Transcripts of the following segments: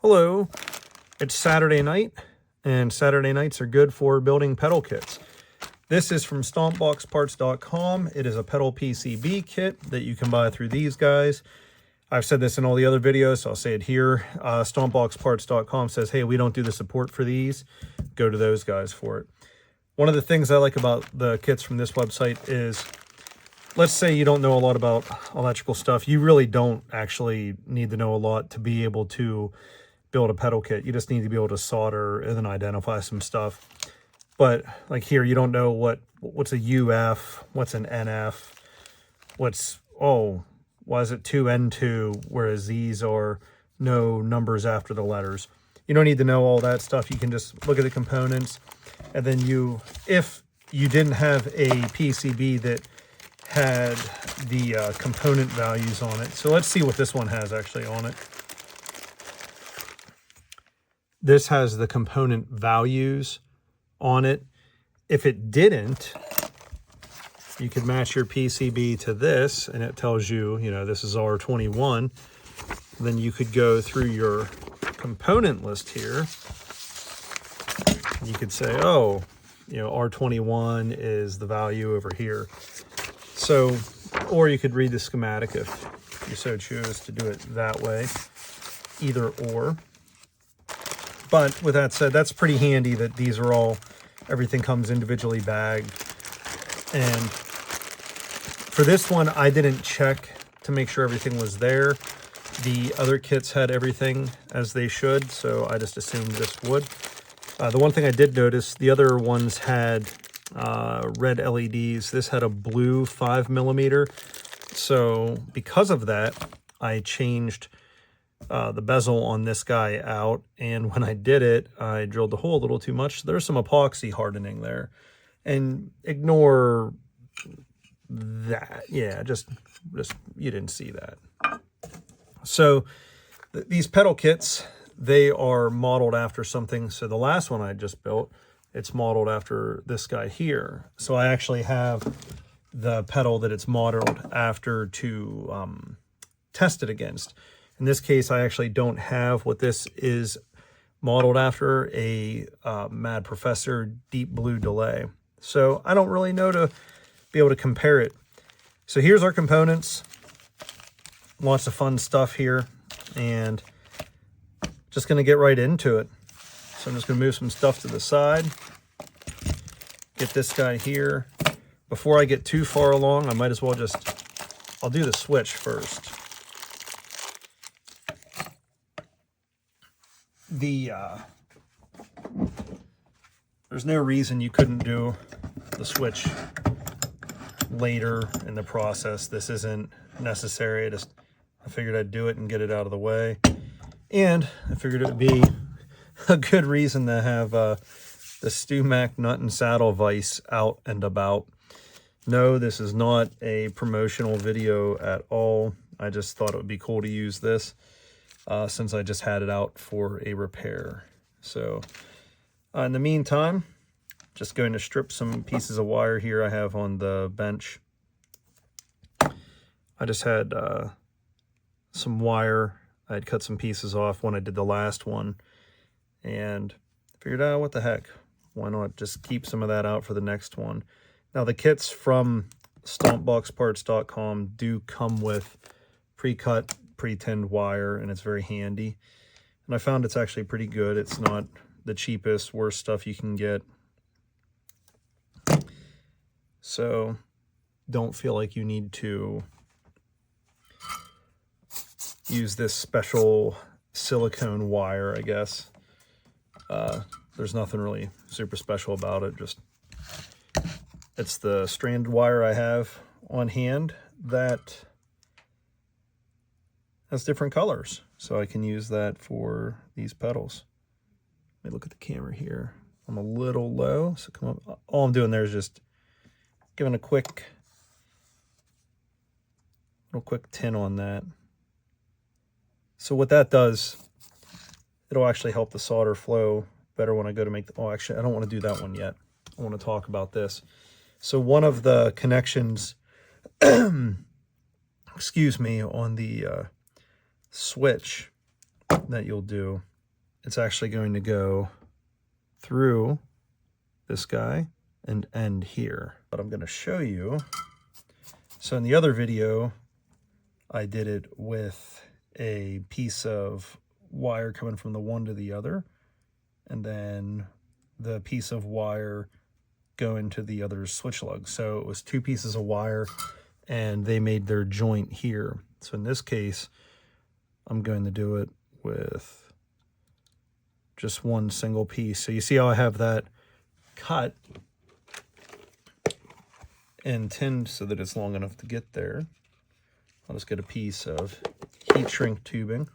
Hello, it's Saturday night, and Saturday nights are good for building pedal kits. This is from stompboxparts.com. It is a pedal PCB kit that you can buy through these guys. I've said this in all the other videos, so I'll say it here. Stompboxparts.com says, hey, we don't do the support for these. Go to those guys for it. One of the things I like about the kits from this website is, let's say you don't know a lot about electrical stuff. You really don't actually need to know a lot to be able to build a pedal kit. You just need to be able to solder and then identify some stuff. But like here, you don't know what's a UF, what's an NF, why is it 2N2, whereas these are no numbers after the letters. You don't need to know all that stuff. You can just look at the components, and then if you didn't have a PCB that had the component values on it. So let's see what this one has actually on it. This has the component values on it. If it didn't, you could match your PCB to this, and it tells you, this is R21. Then you could go through your component list here. You could say, R21 is the value over here. So, or you could read the schematic if you so choose to do it that way, either or. But with that said, that's pretty handy that these are everything comes individually bagged. And for this one, I didn't check to make sure everything was there. The other kits had everything as they should, so I just assumed this would. The one thing I did notice, the other ones had red LEDs. This had a blue 5mm. So because of that, I changed the bezel on this guy out, and when I did it, I drilled the hole a little too much. There's some epoxy hardening there, and ignore that. Yeah, just you didn't see that. So these pedal kits, they are modeled after something. So the last one I just built, it's modeled after this guy here. So I actually have the pedal that it's modeled after to test it against. In this case, I actually don't have what this is modeled after, a Mad Professor Deep Blue Delay. So I don't really know to be able to compare it. So here's our components. Lots of fun stuff here, and just going to get right into it. So I'm just going to move some stuff to the side. Get this guy here. Before I get too far along, I might as well I'll do the switch first. There's no reason you couldn't do the switch later in the process. This isn't necessary. I figured I'd do it and get it out of the way. And I figured it would be a good reason to have the StewMac nut and saddle vise out and about. No, this is not a promotional video at all. I just thought it would be cool to use this since I just had it out for a repair. So in the meantime, just going to strip some pieces of wire here I have on the bench. I just had some wire. I had cut some pieces off when I did the last one, and figured out, what the heck, why not just keep some of that out for the next one. Now the kits from stompboxparts.com do come with pre-cut, pre-tinned wire, and it's very handy. And I found it's actually pretty good. It's not the cheapest, worst stuff you can get. So don't feel like you need to use this special silicone wire, I guess. There's nothing really super special about it. Just it's the strand wire I have on hand that has different colors, so I can use that for these pedals. Let me look at the camera here. I'm a little low, so come up. All I'm doing there is just giving a quick tin on that. So what that does, it'll actually help the solder flow better when I go to make the, actually I don't want to do that one yet. I want to talk about this. So one of the connections, excuse me, on the switch that you'll do, it's actually going to go through this guy and end here. But I'm going to show you. So in the other video, I did it with a piece of wire coming from the one to the other, and then the piece of wire going to the other switch lug. So it was 2 pieces of wire, and they made their joint here. So in this case, I'm going to do it with just one single piece. So you see how I have that cut and tinned so that it's long enough to get there. I'll just get a piece of heat shrink tubing.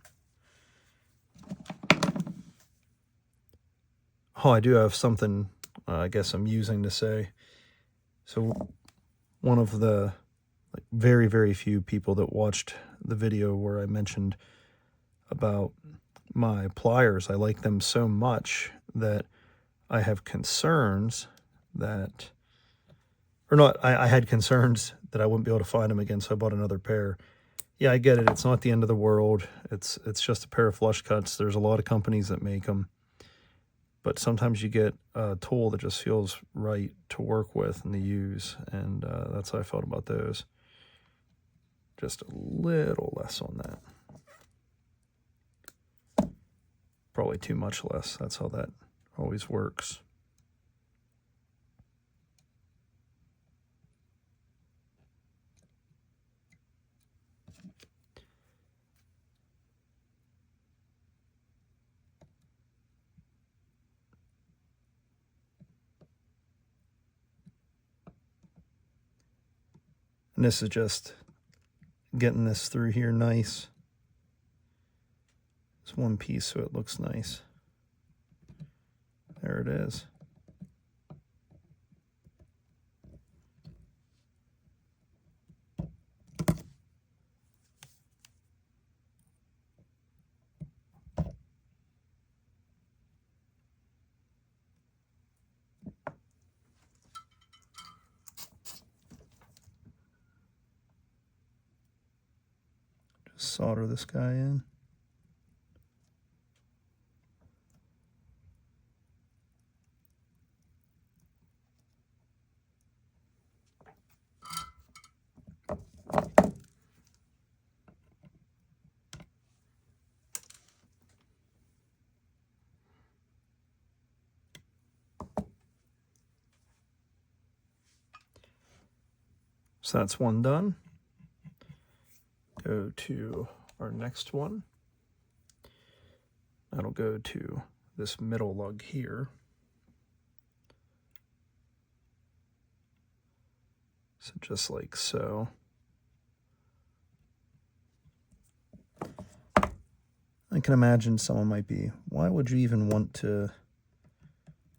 Oh, I do have something I guess I'm using to say. So one of the very, very few people that watched the video where I mentioned about my pliers, I like them so much that I have concerns that, or not, I had concerns that I wouldn't be able to find them again, so I bought another pair. Yeah, I get it. It's not the end of the world. It's just a pair of flush cuts. There's a lot of companies that make them. But sometimes you get a tool that just feels right to work with and to use. And that's how I felt about those. Just a little less on that. Probably too much less. That's how that always works. And this is just getting this through here nice. It's one piece so it looks nice. There it is. Solder this guy in. So that's one done. Go to our next one. That'll go to this middle lug here. So just like so. I can imagine someone might be, why would you even want to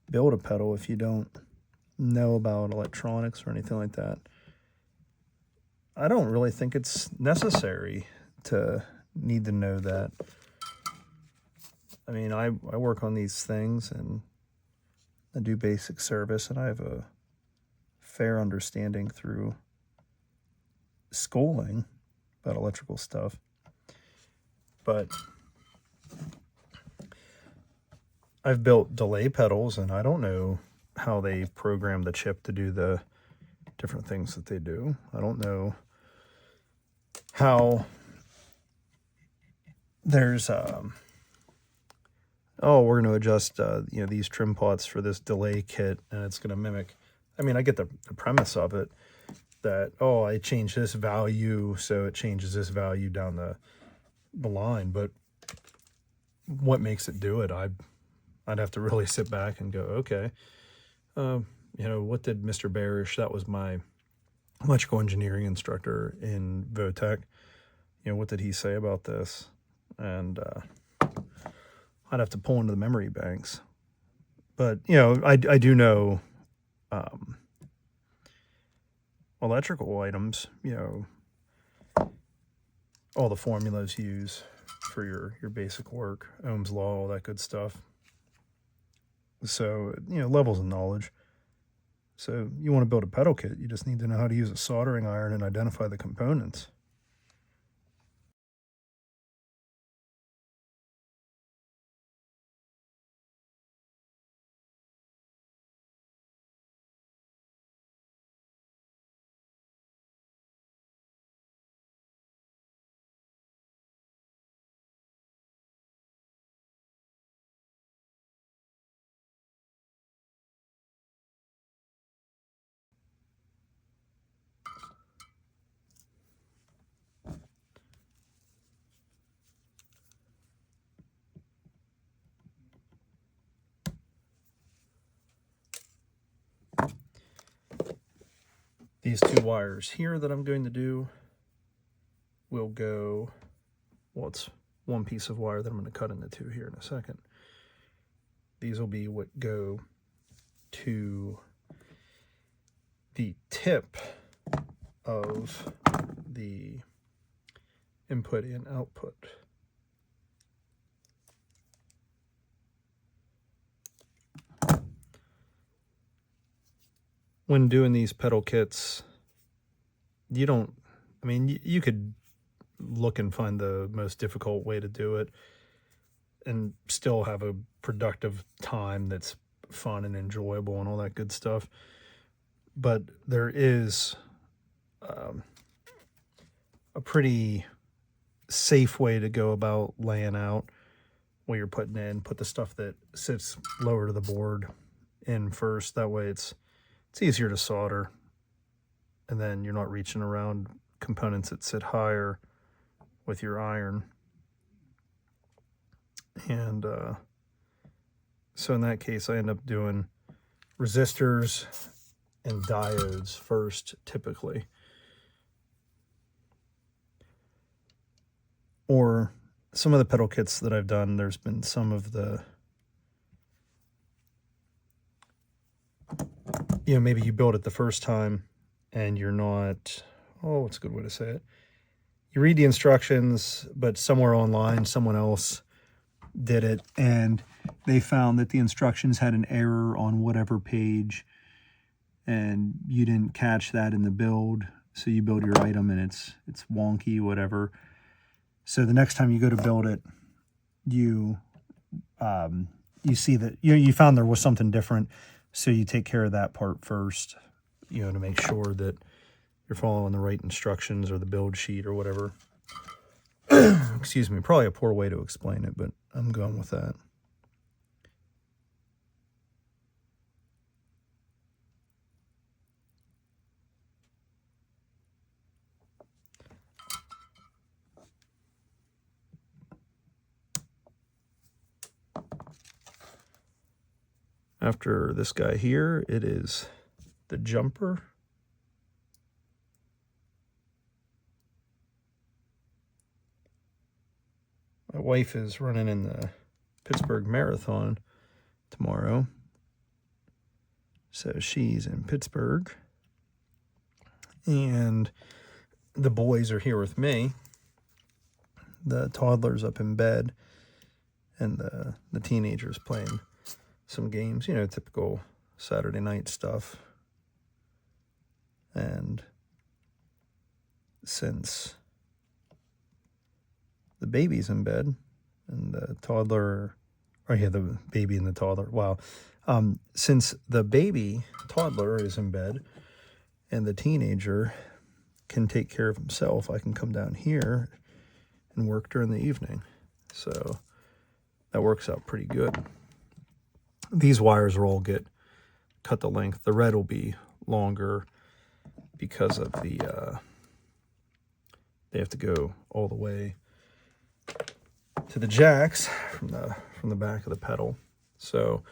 build a pedal if you don't know about electronics or anything like that? I don't really think it's necessary to need to know that. I mean, I work on these things and I do basic service, and I have a fair understanding through schooling about electrical stuff. But I've built delay pedals, and I don't know how they program the chip to do the different things that they do. I don't know how there's oh, we're going to adjust these trim pots for this delay kit, and it's going to mimic. I mean, I get the premise of it, that, oh, I changed this value, so it changes this value down the line. But what makes it do it? I'd have to really sit back and go, okay, what did Mr. Barish, that was my electrical engineering instructor in Votech, what did he say about this? And I'd have to pull into the memory banks. But, I do know electrical items, all the formulas used for your basic work, Ohm's law, all that good stuff. So, levels of knowledge. So you want to build a pedal kit, you just need to know how to use a soldering iron and identify the components. These two wires here that I'm going to do will go, well, it's one piece of wire that I'm going to cut into two here in a second. These will be what go to the tip of the input and output. When doing these pedal kits, you don't, I mean, you could look and find the most difficult way to do it and still have a productive time that's fun and enjoyable and all that good stuff. But there is a pretty safe way to go about laying out what you're putting in. Put the stuff that sits lower to the board in first. That way it's easier to solder, and then you're not reaching around components that sit higher with your iron. And so in that case, I end up doing resistors and diodes first, typically. Or some of the pedal kits that I've done, there's been some of the, you know, maybe you build it the first time and you're not, oh, what's a good way to say it? You read the instructions, but somewhere online, someone else did it, and they found that the instructions had an error on whatever page, and you didn't catch that in the build, so you build your item and it's wonky, whatever. So the next time you go to build it, you see that you found there was something different, so you take care of that part first, you know, to make sure that you're following the right instructions or the build sheet or whatever. Excuse me, probably a poor way to explain it, but I'm going with that. After this guy here, it is the jumper. My wife is running in the Pittsburgh Marathon tomorrow, so she's in Pittsburgh, and the boys are here with me. The toddler's up in bed, and the teenager's playing some games, you know, typical Saturday night stuff. And since the baby's in bed and the toddler, or yeah, the baby and the toddler, wow. Since the toddler is in bed and the teenager can take care of himself, I can come down here and work during the evening. So that works out pretty good. These wires will all get cut to length. The red will be longer because of the, they have to go all the way to the jacks from the back of the pedal. So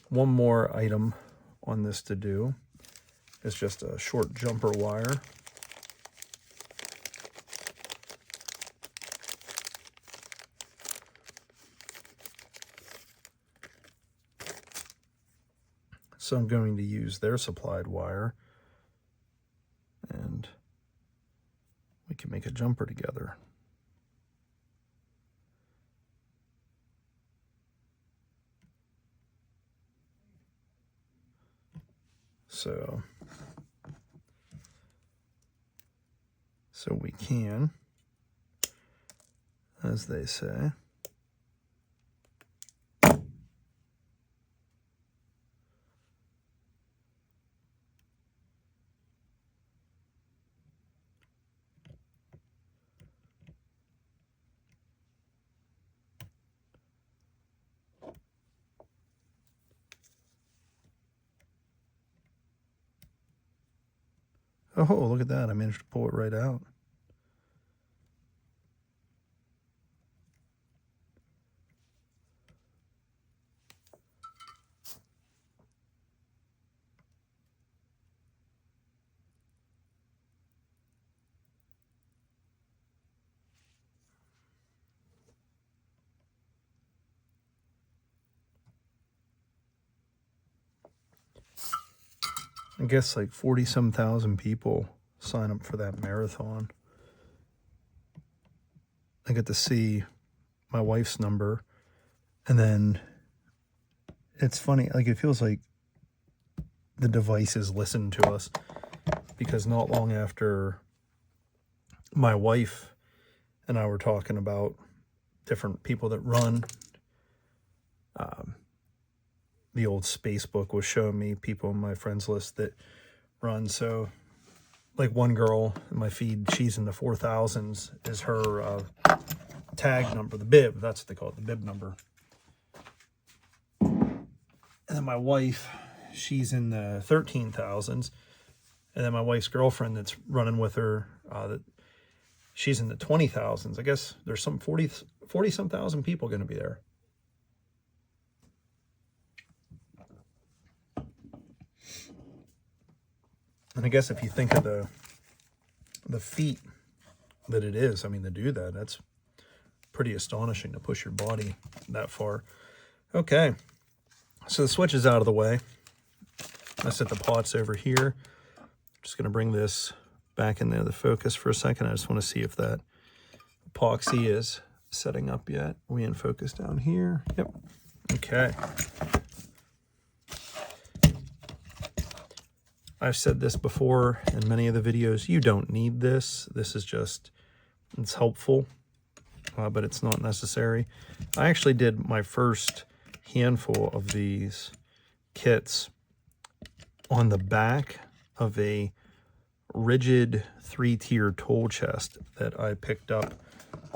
one more item on this to do is just a short jumper wire. So I'm going to use their supplied wire, and we can make a jumper together. So we can, as they say, oh, look at that. I managed to pull it right out. I guess like 40-some thousand people sign up for that marathon. I get to see my wife's number, and then it's funny, like it feels like the devices listen to us, because not long after my wife and I were talking about different people that run, the old space book was showing me people on my friends list that run. So like one girl in my feed, she's in the 4,000s, is her tag number, the bib, that's what they call it, the bib number. And then my wife, she's in the 13,000s. And then my wife's girlfriend that's running with her, she's in the 20,000s. I guess there's some 40-some thousand people going to be there. And I guess if you think of the feat that it is, I mean, to do that, that's pretty astonishing to push your body that far. Okay, so the switch is out of the way. I set the pots over here. Just going to bring this back into the focus for a second. I just want to see if that epoxy is setting up yet. We in focus down here. Yep. Okay. I've said this before in many of the videos. You don't need this. This is just, it's helpful, but it's not necessary. I actually did my first handful of these kits on the back of a rigid 3-tier tool chest that I picked up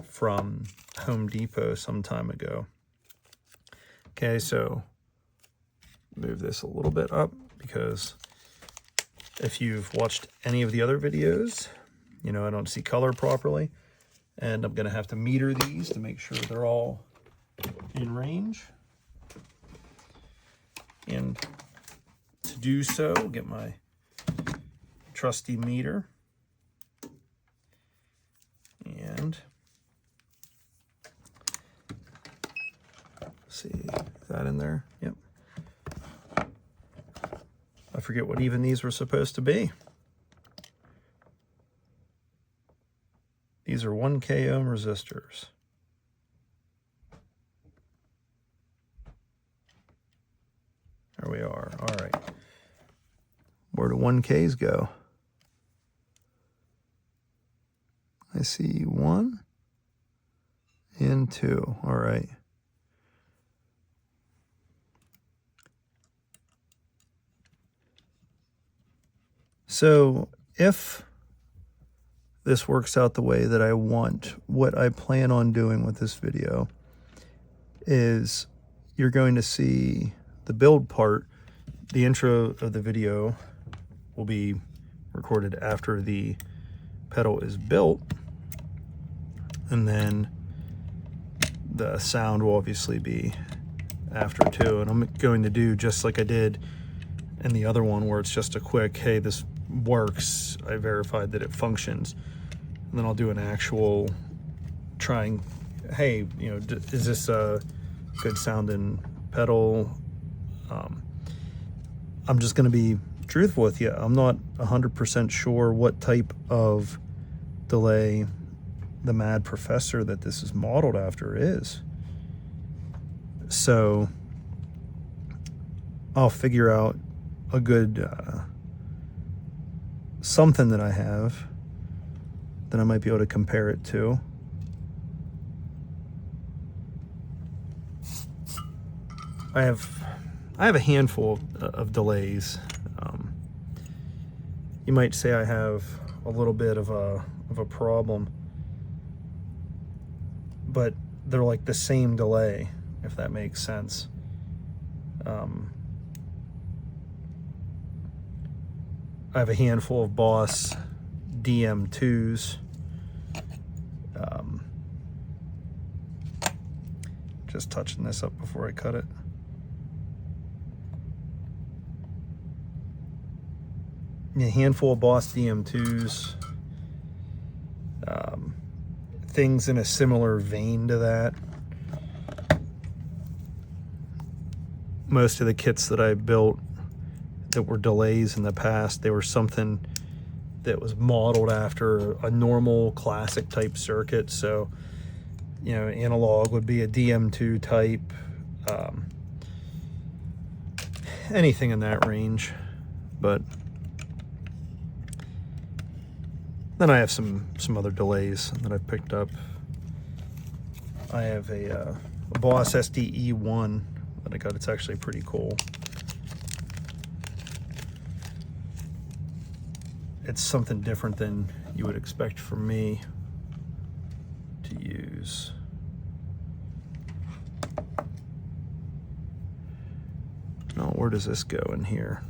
from Home Depot some time ago. Okay, so move this a little bit up, because if you've watched any of the other videos, you know I don't see color properly, and I'm going to have to meter these to make sure they're all in range. And to do so, I'll get my trusty meter, and see, is that in there? Yep. I forget what even these were supposed to be. These are 1K ohm resistors. There we are. All right. Where do 1Ks go? I see 1 and 2. All right. So if this works out the way that I want, what I plan on doing with this video is you're going to see the build part. The intro of the video will be recorded after the pedal is built, and then the sound will obviously be after too. And I'm going to do just like I did in the other one, where it's just a quick, hey, this works, I verified that it functions, and then I'll do an actual trying, hey, you know, is this a good sounding pedal? I'm just going to be truthful with you. I'm not 100% sure what type of delay the Mad Professor that this is modeled after is. So I'll figure out a good something that I have that I might be able to compare it to. I have a handful of delays. You might say I have a little bit of a problem, but they're like the same delay, if that makes sense. I have a handful of Boss DM2s. Just touching this up before I cut it. A handful of Boss DM2s. Things in a similar vein to that. Most of the kits that I built, that were delays in the past. They were something that was modeled after a normal classic type circuit. So, you know, analog would be a DM2 type, anything in that range. But then I have some other delays that I've picked up. I have a Boss SDE1 that I got. It's actually pretty cool. It's something different than you would expect from me to use. Now, where does this go in here?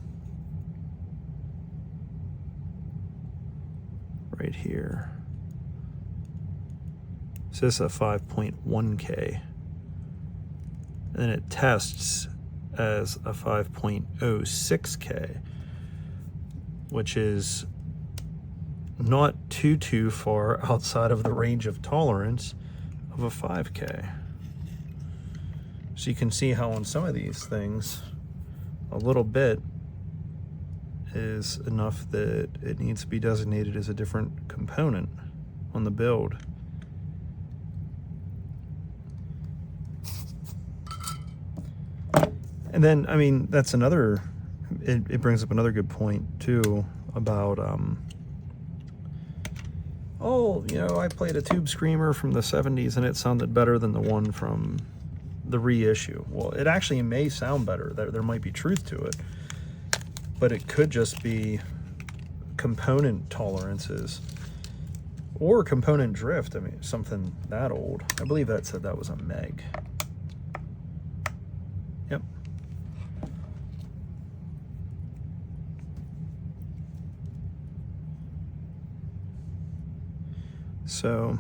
Right here. So this is a 5.1K. And then it tests as a 5.06K, which is not too far outside of the range of tolerance of a 5K. So you can see how on some of these things, a little bit is enough that it needs to be designated as a different component on the build. And then, I mean, that's another, it brings up another good point too about, oh, you know, I played a Tube Screamer from the 70s and it sounded better than the one from the reissue. Well, it actually may sound better. There might be truth to it, but it could just be component tolerances or component drift. I mean, something that old. I believe that said that was a meg. Yep. So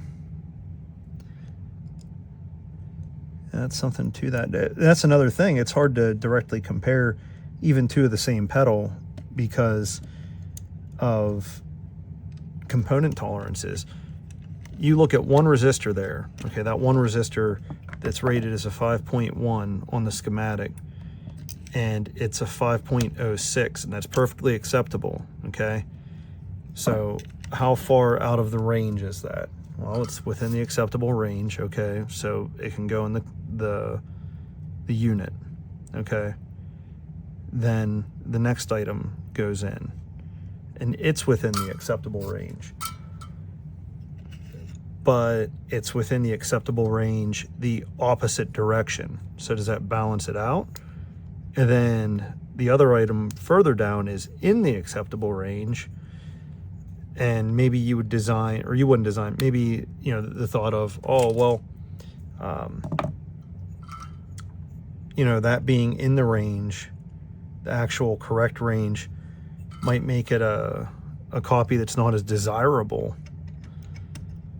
that's something to that. That's another thing. It's hard to directly compare even two of the same pedal because of component tolerances. You look at one resistor there. Okay, that one resistor that's rated as a 5.1 on the schematic, and it's a 5.06, and that's perfectly acceptable. Okay, so how far out of the range is that? Well, it's within the acceptable range. Okay, so it can go in the unit. Okay, then the next item goes in, and it's within the acceptable range. But it's within the acceptable range the opposite direction. So does that balance it out? And then the other item further down is in the acceptable range, and maybe you would design, or you wouldn't design, maybe, you know, the thought of, oh, well, you know, that being in the range, the actual correct range might make it a copy that's not as desirable.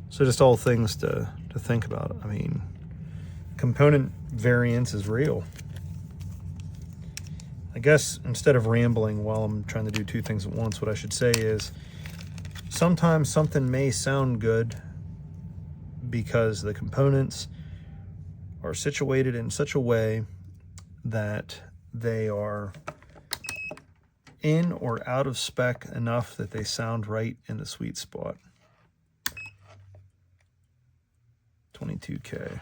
So just all things to think about. I mean, component variance is real. I guess instead of rambling while I'm trying to do two things at once, what I should say is sometimes something may sound good because the components are situated in such a way that they are in or out of spec enough that they sound right in the sweet spot. 22K.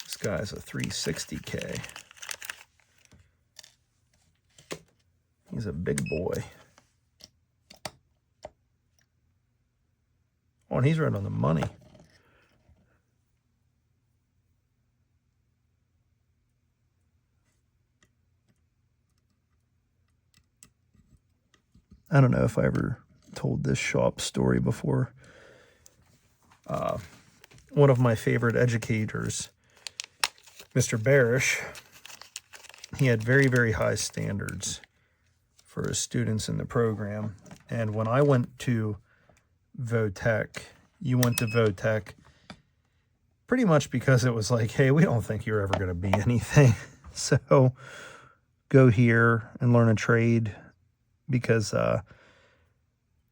This guy's a 360K. He's a big boy. Oh, and he's right on the money. I don't know if I ever told this shop story before. One of my favorite educators, Mr. Barish, he had very, very high standards for his students in the program. And when I went to Votech, you went to Votech pretty much because it was like, hey, we don't think you're ever going to be anything. So go here and learn a trade because,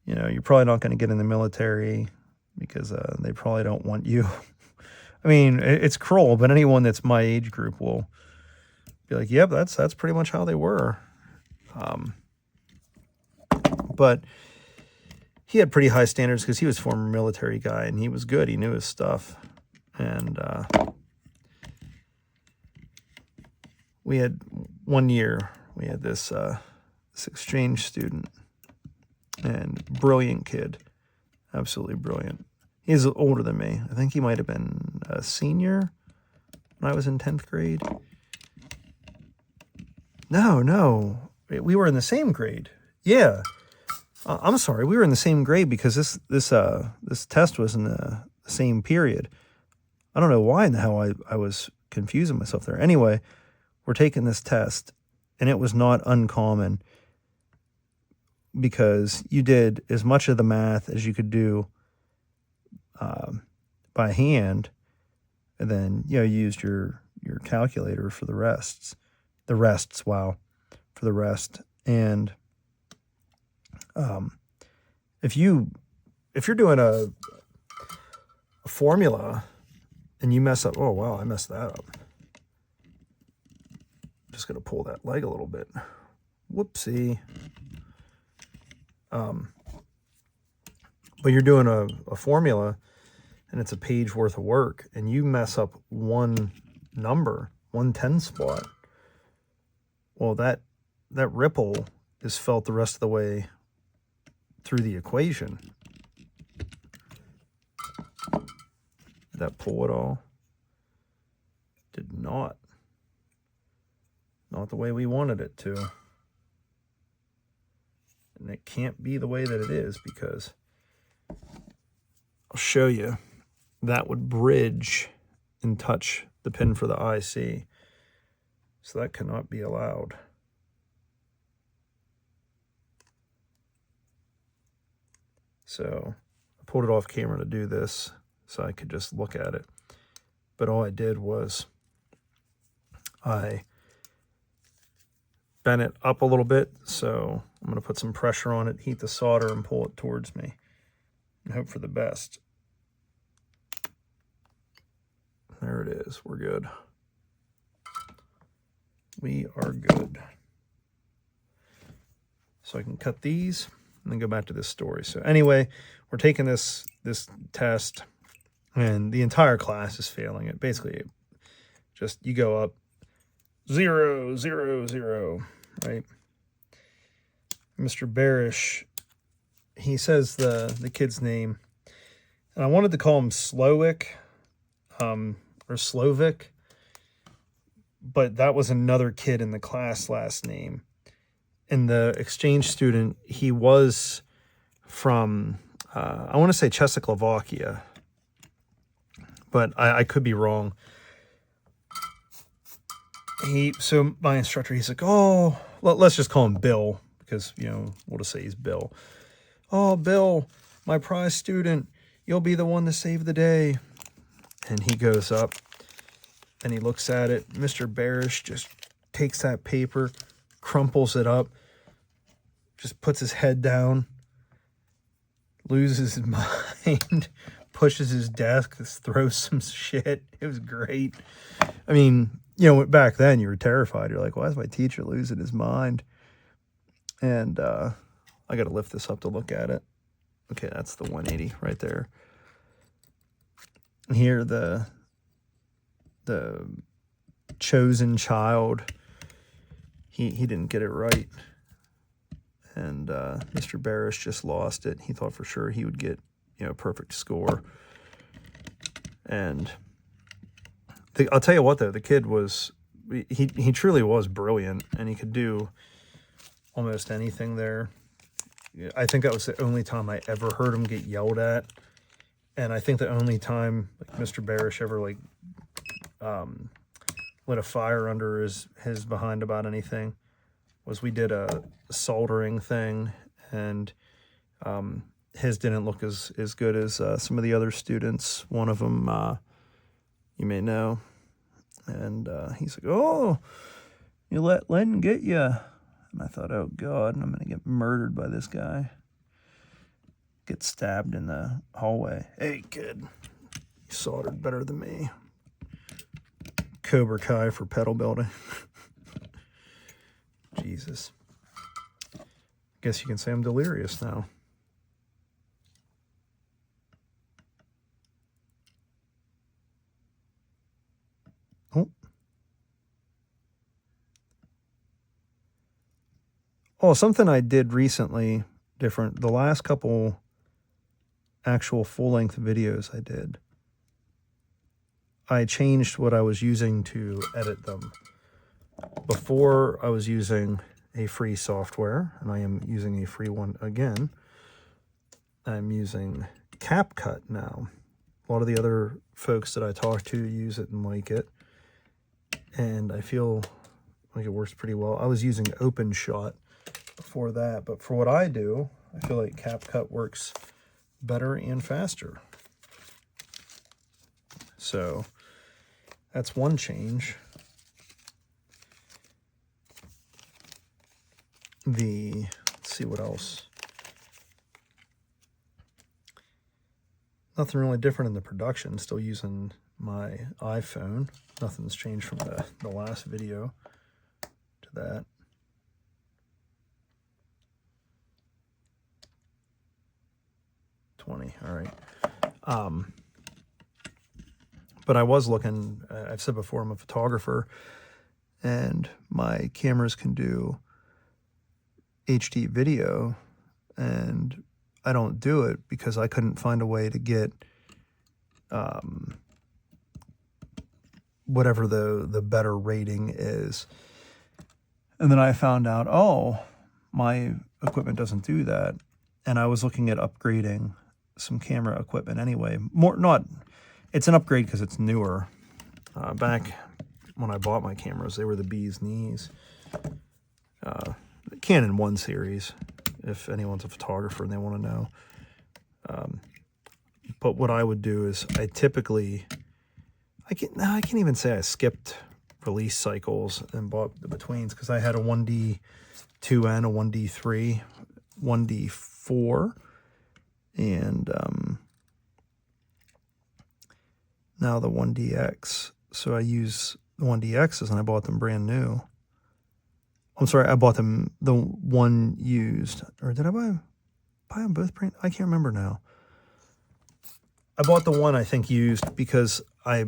you're probably not going to get in the military because they probably don't want you. I mean, it's cruel, but anyone that's my age group will be like, yep, that's pretty much how they were. But he had pretty high standards because he was a former military guy, and he was good. He knew his stuff. And we had one year, we had this exchange student, and brilliant kid, absolutely brilliant. He's older than me. I think he might have been a senior when I was in 10th grade. No, we were in the same grade. Yeah. I'm sorry, we were in the same grade because this test was in the same period. I don't know why in the hell I was confusing myself there. Anyway, we're taking this test, and it was not uncommon because you did as much of the math as you could do by hand, and then you used your calculator for the rest. And if you're doing a formula and you mess up, oh wow, I messed that up. Just gonna pull that leg a little bit. Whoopsie. But you're doing a formula and it's a page worth of work, and you mess up one number, 110 spot. Well, that ripple is felt the rest of the way through the equation. Did that pull it all? Did not. Not the way we wanted it to. And it can't be the way that it is, because I'll show you. That would bridge and touch the pin for the IC. So that cannot be allowed. So I pulled it off camera to do this so I could just look at it. But all I did was I bent it up a little bit. So I'm going to put some pressure on it, heat the solder, and pull it towards me and hope for the best. There it is. We're good. We are good. So I can cut these and then go back to this story. So anyway, we're taking this test, and the entire class is failing it. Basically, just you go up 0, 0, 0, right? Mr. Barish, he says the kid's name, and I wanted to call him Slowick, or Slovic, but that was another kid in the class last name. And the exchange student, he was from, I want to say Czechoslovakia, but I could be wrong. So my instructor, he's like, oh, let's just call him Bill, because, we'll just say he's Bill. Oh, Bill, my prize student, you'll be the one to save the day. And he goes up and he looks at it. Mr. Barish just takes that paper, crumples it up, just puts his head down, loses his mind, pushes his desk, throws some shit. It was great. I mean, back then you were terrified. You're like, why is my teacher losing his mind? And I got to lift this up to look at it. Okay, that's the 180 right there. Here, the chosen child, he didn't get it right. And Mr. Barish just lost it. He thought for sure he would get, a perfect score. And I'll tell you what, though, the kid was, he truly was brilliant, and he could do almost anything there. I think that was the only time I ever heard him get yelled at. And I think the only time Mr. Barish ever lit a fire under his behind about anything was we did a soldering thing, and his didn't look as good as some of the other students. One of them you may know, and he's like, "Oh, you let Len get you," And I thought, oh God, I'm going to get murdered by this guy. Get stabbed in the hallway. Hey, kid. You soldered better than me. Cobra Kai for pedal building. Jesus. Guess you can say I'm delirious now. Oh, something I did recently different. The last couple actual full-length videos I did, I changed what I was using to edit them. Before, I was using a free software, and I am using a free one again. I'm using CapCut now. A lot of the other folks that I talk to use it and like it, and I feel like it works pretty well. I was using OpenShot before that, but for what I do, I feel like CapCut works better and faster. So that's one change. Let's see what else. Nothing really different in the production. Still using my iPhone. Nothing's changed from the last video to that. All right. But I was looking, I've said before, I'm a photographer, and my cameras can do HD video, and I don't do it because I couldn't find a way to get whatever the better rating is. And then I found out, oh, my equipment doesn't do that. And I was looking at upgrading some camera equipment anyway. It's an upgrade because it's newer. Back when I bought my cameras, they were the bee's knees. Canon 1 series, if anyone's a photographer and they want to know. But what I would do is I can't even say I skipped release cycles and bought the betweens, because I had a 1D2N, a 1D3, 1D4, and now the 1DX. So I use the 1DXs, and I bought them brand new. I'm sorry, I bought them the one used, or did I buy them both brand? I can't remember now. I bought the one I think used because I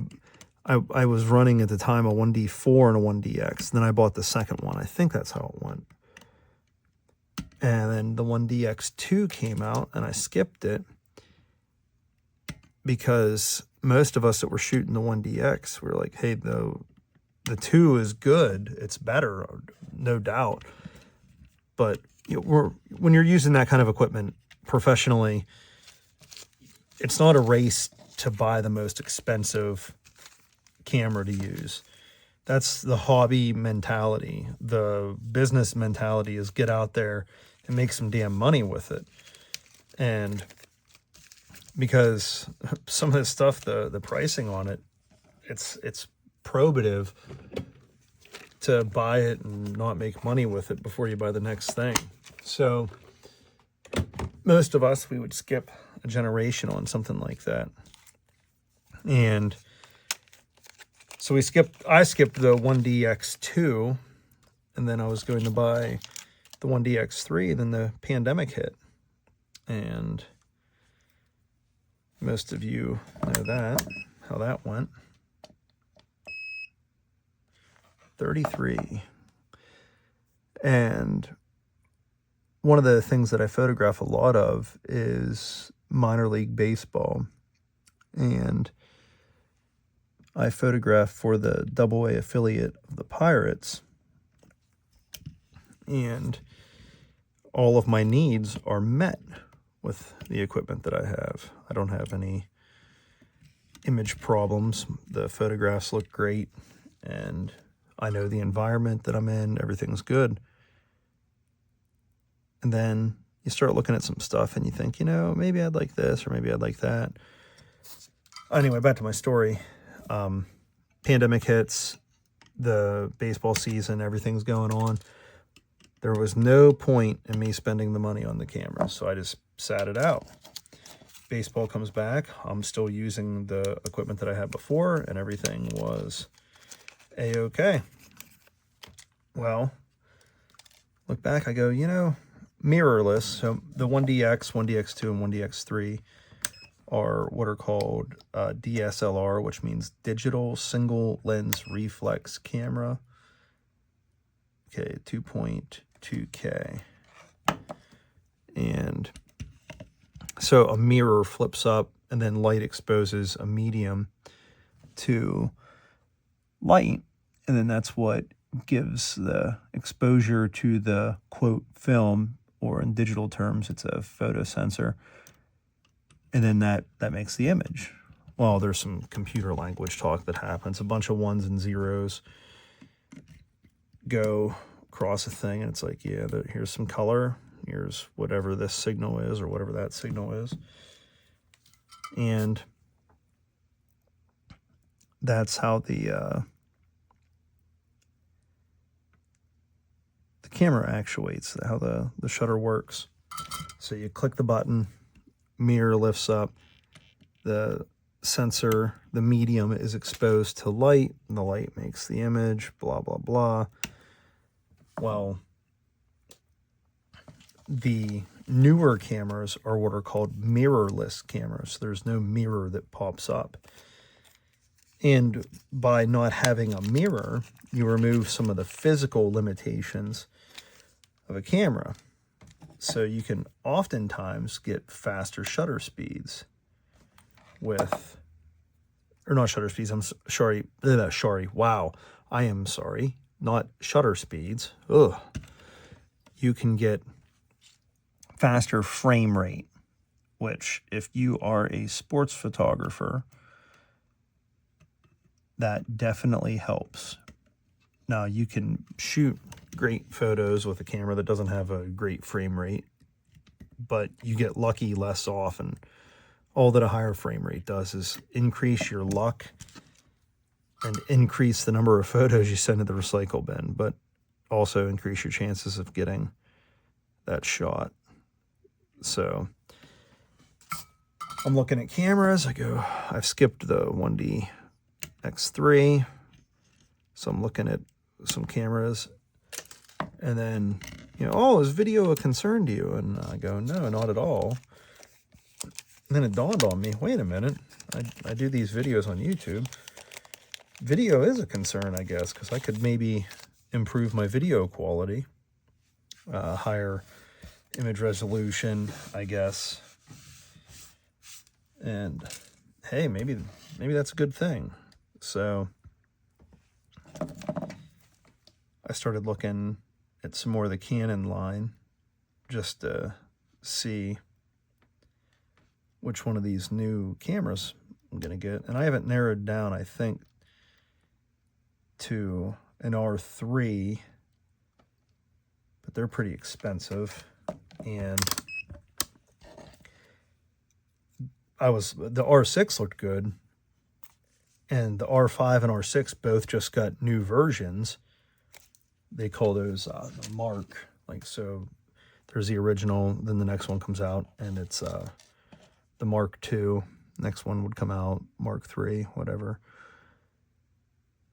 was running at the time a 1D4 and a 1DX. Then I bought the second one. I think that's how it went. And then the 1DX2 came out, and I skipped it because most of us that were shooting the 1DX were like, hey, the 2 is good. It's better, no doubt. But when you're using that kind of equipment professionally, it's not a race to buy the most expensive camera to use. That's the hobby mentality. The business mentality is get out there and make some damn money with it. And because some of this stuff, the pricing on it, it's probative to buy it and not make money with it before you buy the next thing. So most of us, we would skip a generation on something like that. And so I skipped the 1DX2, and then I was going to buy the 1DX3, then the pandemic hit. And most of you know how that went. 33. And one of the things that I photograph a lot of is minor league baseball. And I photographed for the AA affiliate of the Pirates. And all of my needs are met with the equipment that I have. I don't have any image problems. The photographs look great, and I know the environment that I'm in. Everything's good. And then you start looking at some stuff and you think, maybe I'd like this or maybe I'd like that. Anyway, back to my story. Pandemic hits, the baseball season, everything's going on. there was no point in me spending the money on the camera, so I just sat it out. Baseball comes back, I'm still using the equipment that I had before, and everything was a-okay. Well, look back, I go, you know, mirrorless. So the 1DX, 1DX2, and 1DX3 are what are called DSLR, which means digital single lens reflex camera. Okay, 2.2K. And so a mirror flips up and then light exposes a medium to light. And then that's what gives the exposure to the, quote, film, or in digital terms, it's a photosensor. And then that makes the image. Well, there's some computer language talk that happens. A bunch of ones and zeros go across a thing, and it's like, yeah, here's some color. Here's whatever this signal is or whatever that signal is. And that's how the camera actuates, how the shutter works. So you click the button, mirror lifts up, the sensor, the medium is exposed to light, and the light makes the image, blah, blah, blah. Well, the newer cameras are what are called mirrorless cameras. There's no mirror that pops up. And by not having a mirror, you remove some of the physical limitations of a camera. So you can oftentimes get faster shutter speeds with, or not shutter speeds, I'm sorry, wow, I am sorry, not shutter speeds. Ugh. You can get faster frame rate, which if you are a sports photographer, that definitely helps. Now, you can shoot great photos with a camera that doesn't have a great frame rate, but you get lucky less often. All that a higher frame rate does is increase your luck and increase the number of photos you send to the recycle bin, but also increase your chances of getting that shot. So I'm looking at cameras. I go, I've skipped the 1D X3. So I'm looking at some cameras, and then, you know, oh, is video a concern to you? And I go, no, not at all. And then it dawned on me, wait a minute, I do these videos on YouTube. Video is a concern, I guess, because I could maybe improve my video quality, higher image resolution, I guess. And hey, maybe that's a good thing. So I started looking at some more of the Canon line just to see which one of these new cameras I'm going to get. And I haven't narrowed down, I think, to an R3, but they're pretty expensive. And the R6 looked good, and the R5 and R6 both just got new versions. They call those the Mark. Like, so there's the original, then the next one comes out, and it's the Mark II. Next one would come out, Mark III, whatever.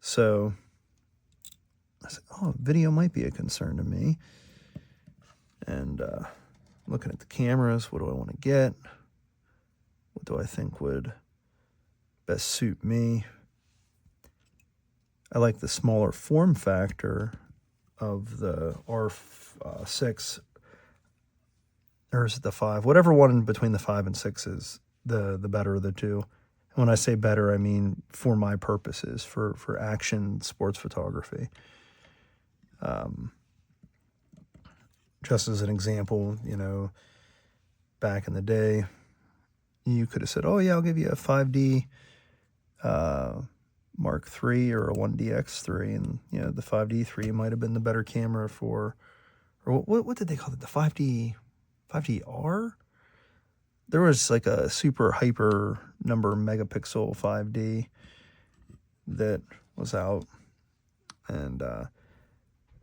So I said, oh, video might be a concern to me. And looking at the cameras, what do I want to get? What do I think would best suit me? I like the smaller form factor of the R6, or is it the 5? Whatever one between the 5 and 6 is, the better of the two. And when I say better, I mean for my purposes, for action sports photography. Just as an example, you know, back in the day, you could have said, oh yeah, I'll give you a 5D Mark III or a 1DX3, and you know, the 5D3 might have been the better camera for, or what did they call it? The 5DR? There was like a super hyper number megapixel 5D that was out, and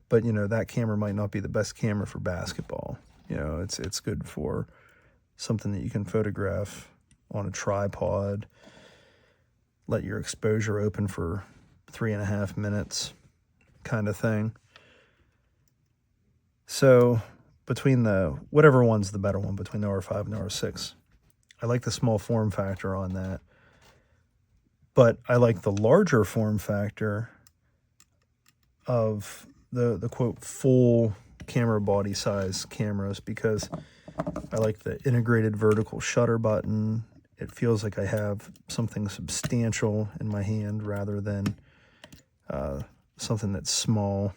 but but you know, that camera might not be the best camera for basketball. You know, it's good for something that you can photograph on a tripod, let your exposure open for 3.5 minutes kind of thing. So between the, whatever one's the better one, between the R5 and the R6, I like the small form factor on that. But I like the larger form factor of the quote full camera body size cameras, because I like the integrated vertical shutter button. It feels like I have something substantial in my hand rather than something that's small.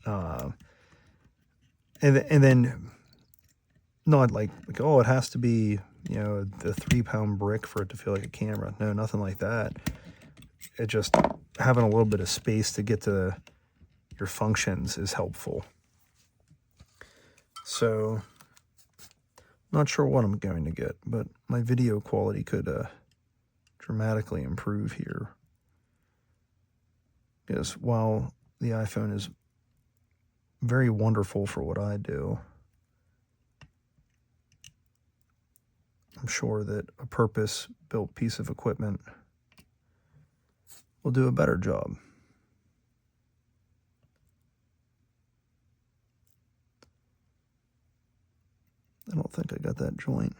And then not like, oh, it has to be, you know, the 3-pound brick for it to feel like a camera. No, nothing like that. It just having a little bit of space to get to your functions is helpful. So not sure what I'm going to get, but my video quality could dramatically improve here. Because while the iPhone is very wonderful for what I do, I'm sure that a purpose-built piece of equipment will do a better job. I don't think I got that joint.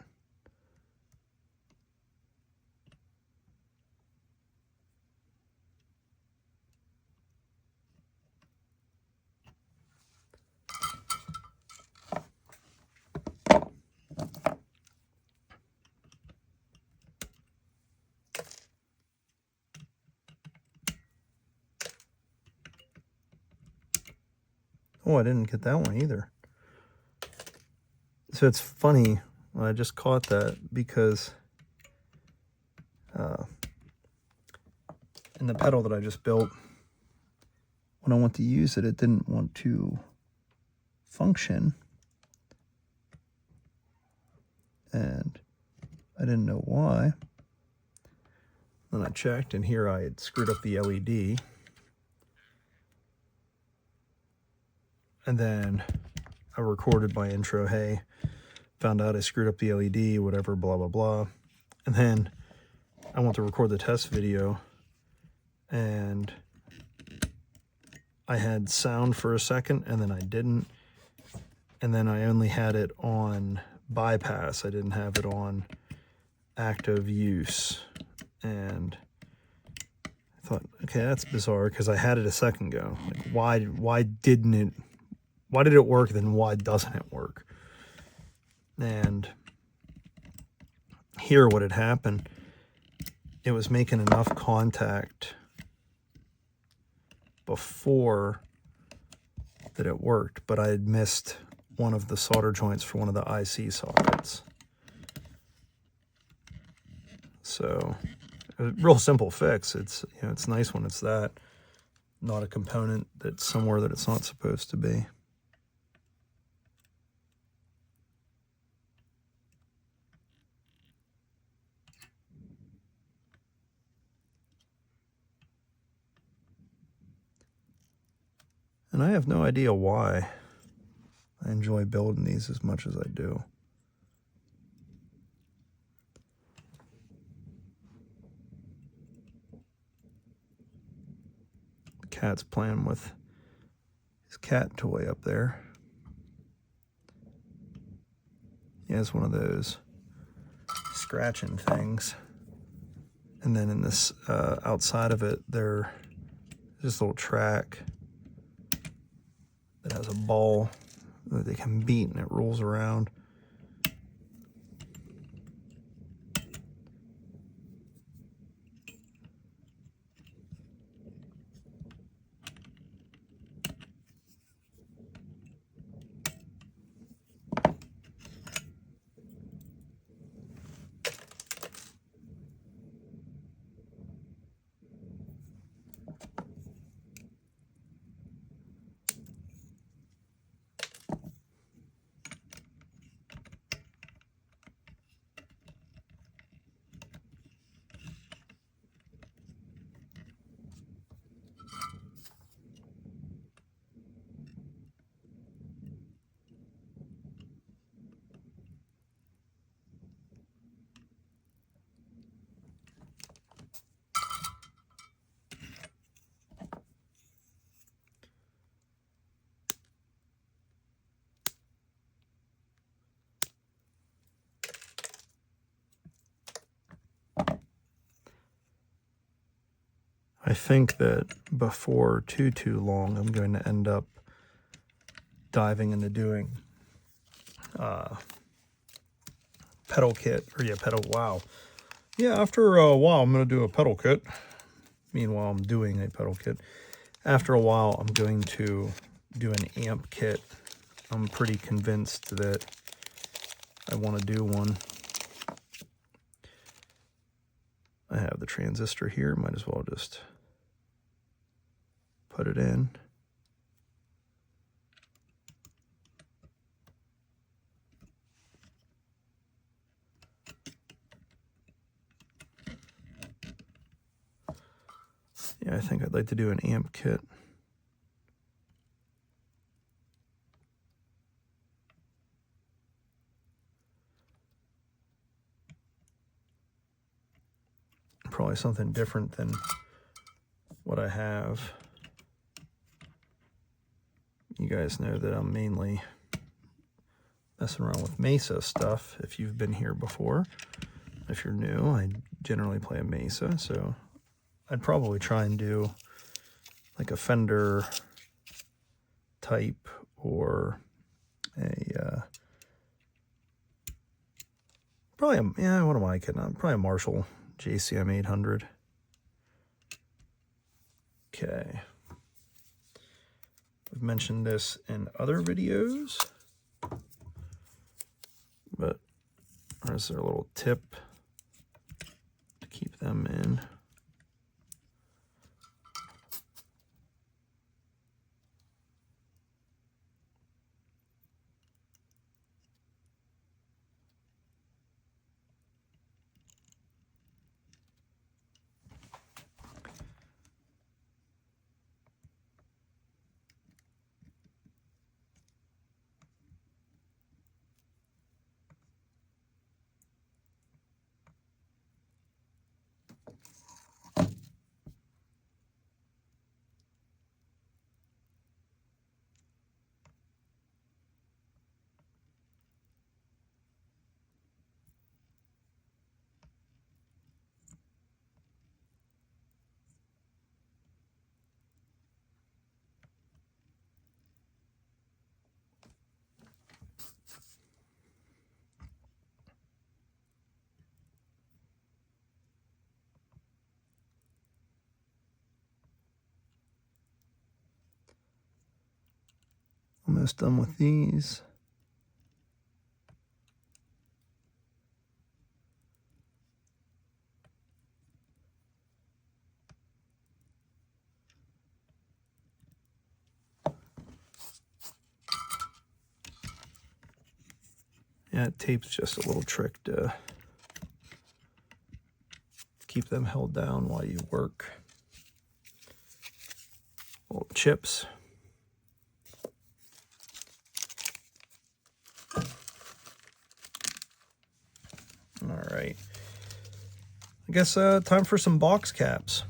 Oh, I didn't get that one either. So it's funny, I just caught that because in the pedal that I just built, when I went to use it, it didn't want to function. And I didn't know why. Then I checked, and here I had screwed up the LED. And then I recorded my intro, hey, found out I screwed up the LED, whatever, blah, blah, blah. And then I went to record the test video, and I had sound for a second, and then I didn't. And then I only had it on bypass. I didn't have it on active use. And I thought, okay, that's bizarre, because I had it a second ago. Like, why did it work, then why doesn't it work? And here what had happened, it was making enough contact before that it worked, but I had missed one of the solder joints for one of the IC sockets. So a real simple fix. It's, you know, it's nice when it's that, not a component that's somewhere that it's not supposed to be. And I have no idea why I enjoy building these as much as I do. The cat's playing with his cat toy up there. He has one of those scratching things. And then in this, outside of it, there's this little track that has a ball that they can beat, and it rolls around. I think that before too long, I'm going to end up diving into doing pedal kit, or wow. Yeah, after a while, I'm going to do a pedal kit. Meanwhile, I'm doing a pedal kit. After a while, I'm going to do an amp kit. I'm pretty convinced that I want to do one. I have the transistor here. Might as well just put it in. Yeah, I think I'd like to do an amp kit. Probably something different than what I have. You guys know that I'm mainly messing around with Mesa stuff. If you've been here before, if you're new, I generally play a Mesa, so I'd probably try and do like a Fender type, or a probably a, yeah, what am I kidding? Probably a Marshall JCM 800. Okay. I've mentioned this in other videos, but there's their little tip to keep them in. Almost done with these. Yeah, tape's just a little trick to keep them held down while you work. Little chips. All right. I guess time for some box caps.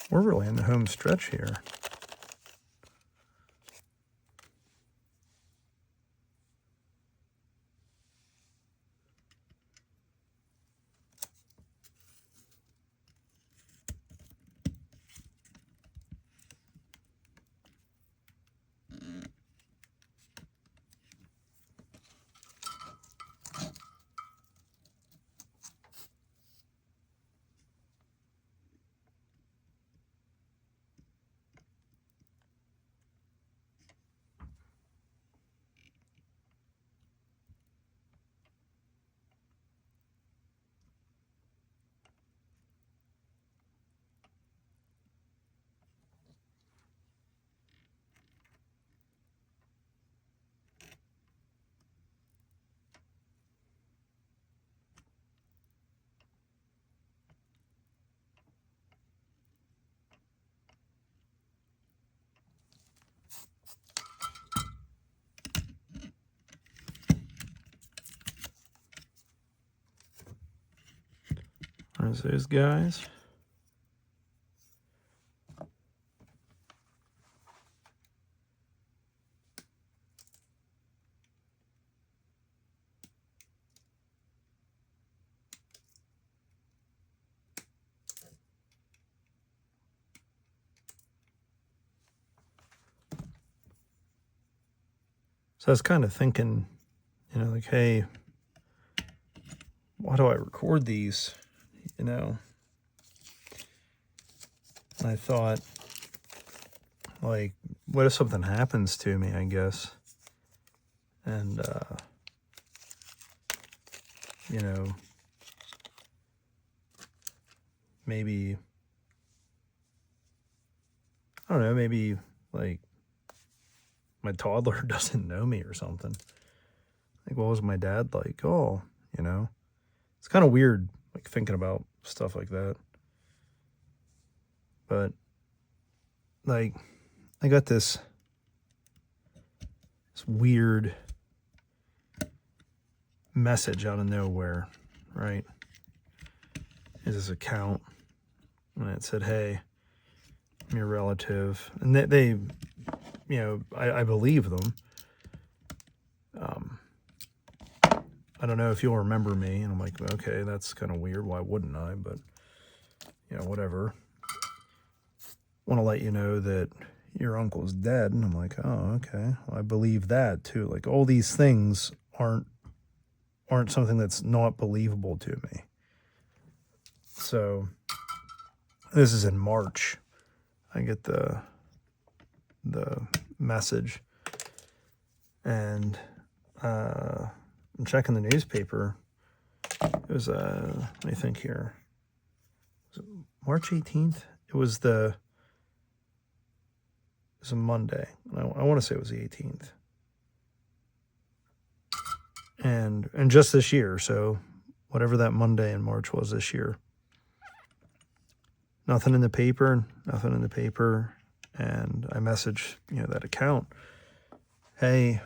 We're really in the home stretch here. There's those guys. So I was kind of thinking, you know, like, hey, why do I record these? You know, and I thought, like, what if something happens to me, I guess? And, you know, maybe, I don't know, maybe, like, my toddler doesn't know me or something. Like, what was my dad like? Oh, you know, it's kind of weird, like, thinking about stuff like that. But, like, I got this weird message out of nowhere, right? Is this account, and it said, hey, I'm your relative. And they you know, I believe them. I don't know if you'll remember me. And I'm like, okay, that's kind of weird. Why wouldn't I? But, you know, whatever. Want to let you know that your uncle's dead. And I'm like, oh, okay. Well, I believe that too. Like, all these things aren't something that's not believable to me. So this is in March. I get the message, and I'm checking the newspaper. It was let me think here. Was it March 18th? It was a Monday. I want to say it was the 18th. And just this year, so whatever that Monday in March was this year. Nothing in the paper, and I messaged, you know, that account. Hey,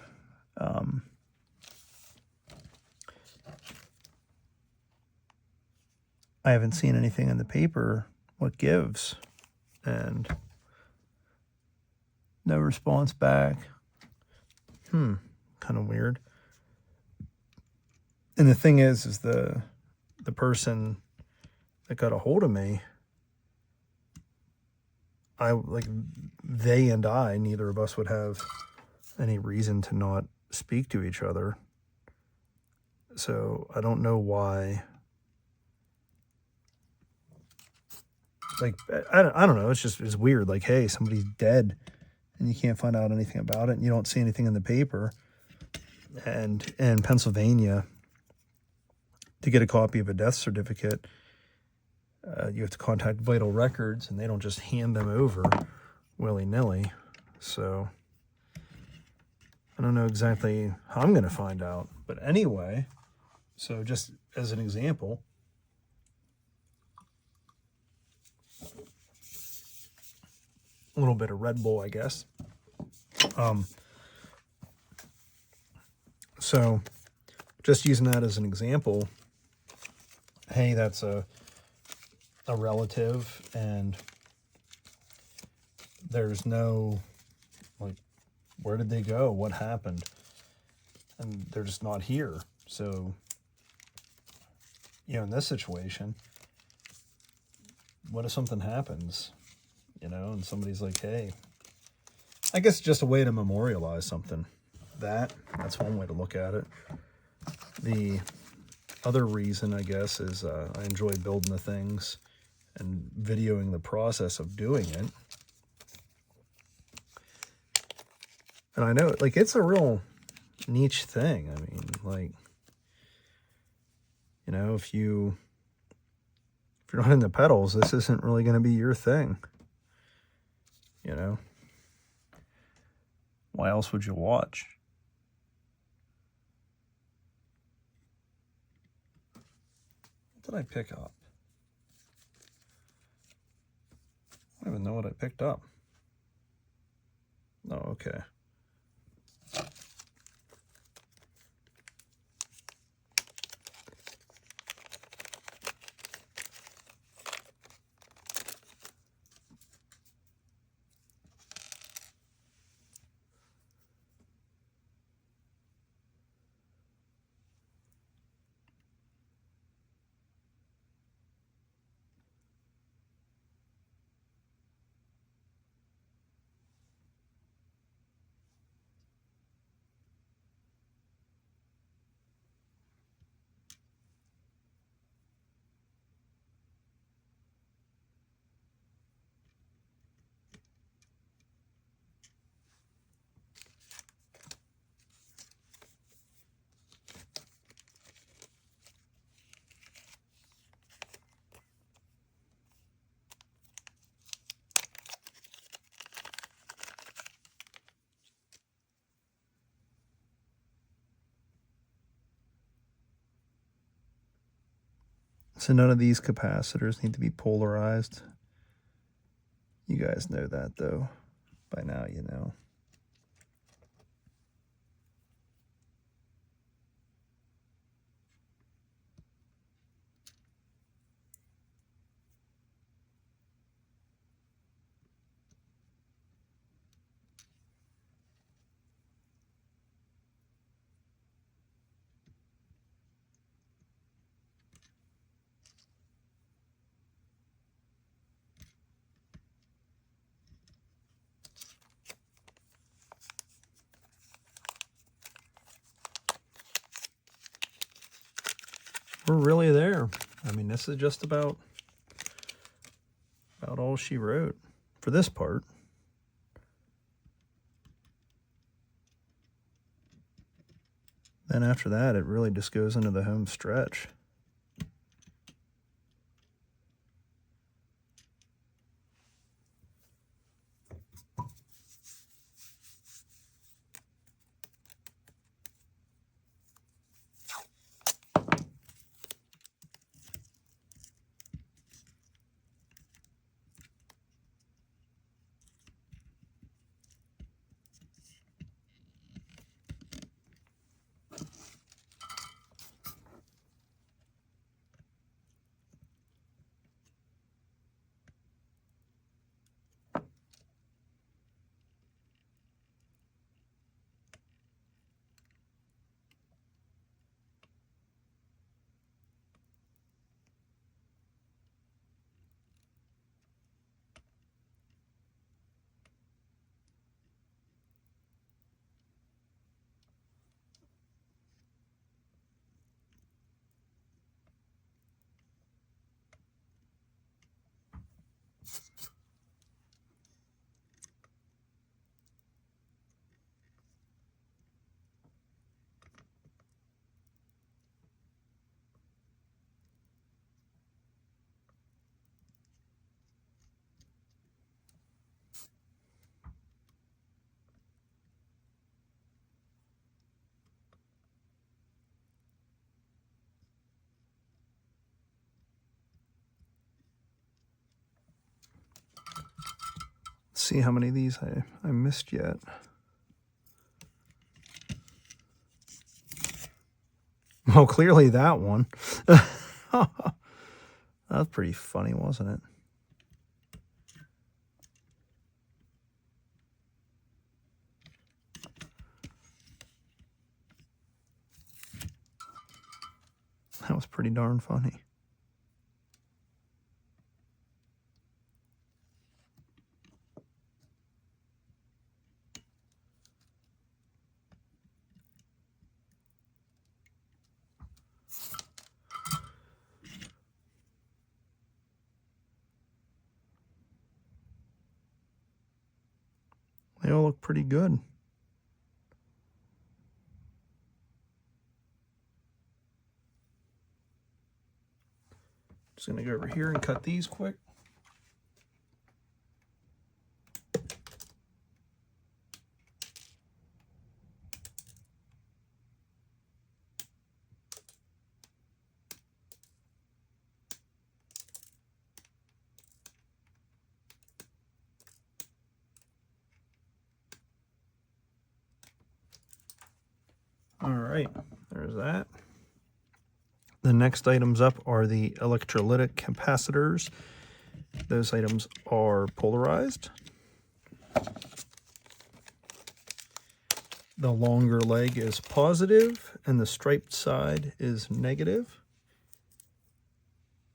I haven't seen anything in the paper. What gives? And no response back. Kind of weird. And the thing is the person that got a hold of me, they and I, neither of us would have any reason to not speak to each other. So I don't know why. Like, I don't know. It's weird. Like, hey, somebody's dead and you can't find out anything about it, and you don't see anything in the paper. And in Pennsylvania, to get a copy of a death certificate, you have to contact Vital Records, and they don't just hand them over willy-nilly. So I don't know exactly how I'm going to find out. But anyway, so just as an example, a little bit of Red Bull, I guess. So just using that as an example, hey, that's a relative, and there's no, like, where did they go? What happened? And they're just not here. So, you know, in this situation, what if something happens, you know, and somebody's like, hey, I guess just a way to memorialize something. That's one way to look at it. The other reason, I guess, is I enjoy building the things and videoing the process of doing it. And I know, like, it's a real niche thing. I mean, like, you know, if you're not in the pedals, this isn't really going to be your thing. You know, why else would you watch? What did I pick up? I don't even know what I picked up. Oh, okay. So none of these capacitors need to be polarized. You guys know that, though. By now, you know. We're really there. I mean, this is just about all she wrote for this part. Then after that, it really just goes into the home stretch. See how many of these I missed yet. Well, clearly that one. That's pretty funny, wasn't it? That was pretty darn funny. They all look pretty good. Just gonna go over here and cut these quick. All right, there's that. The next items up are the electrolytic capacitors. Those items are polarized. The longer leg is positive and the striped side is negative.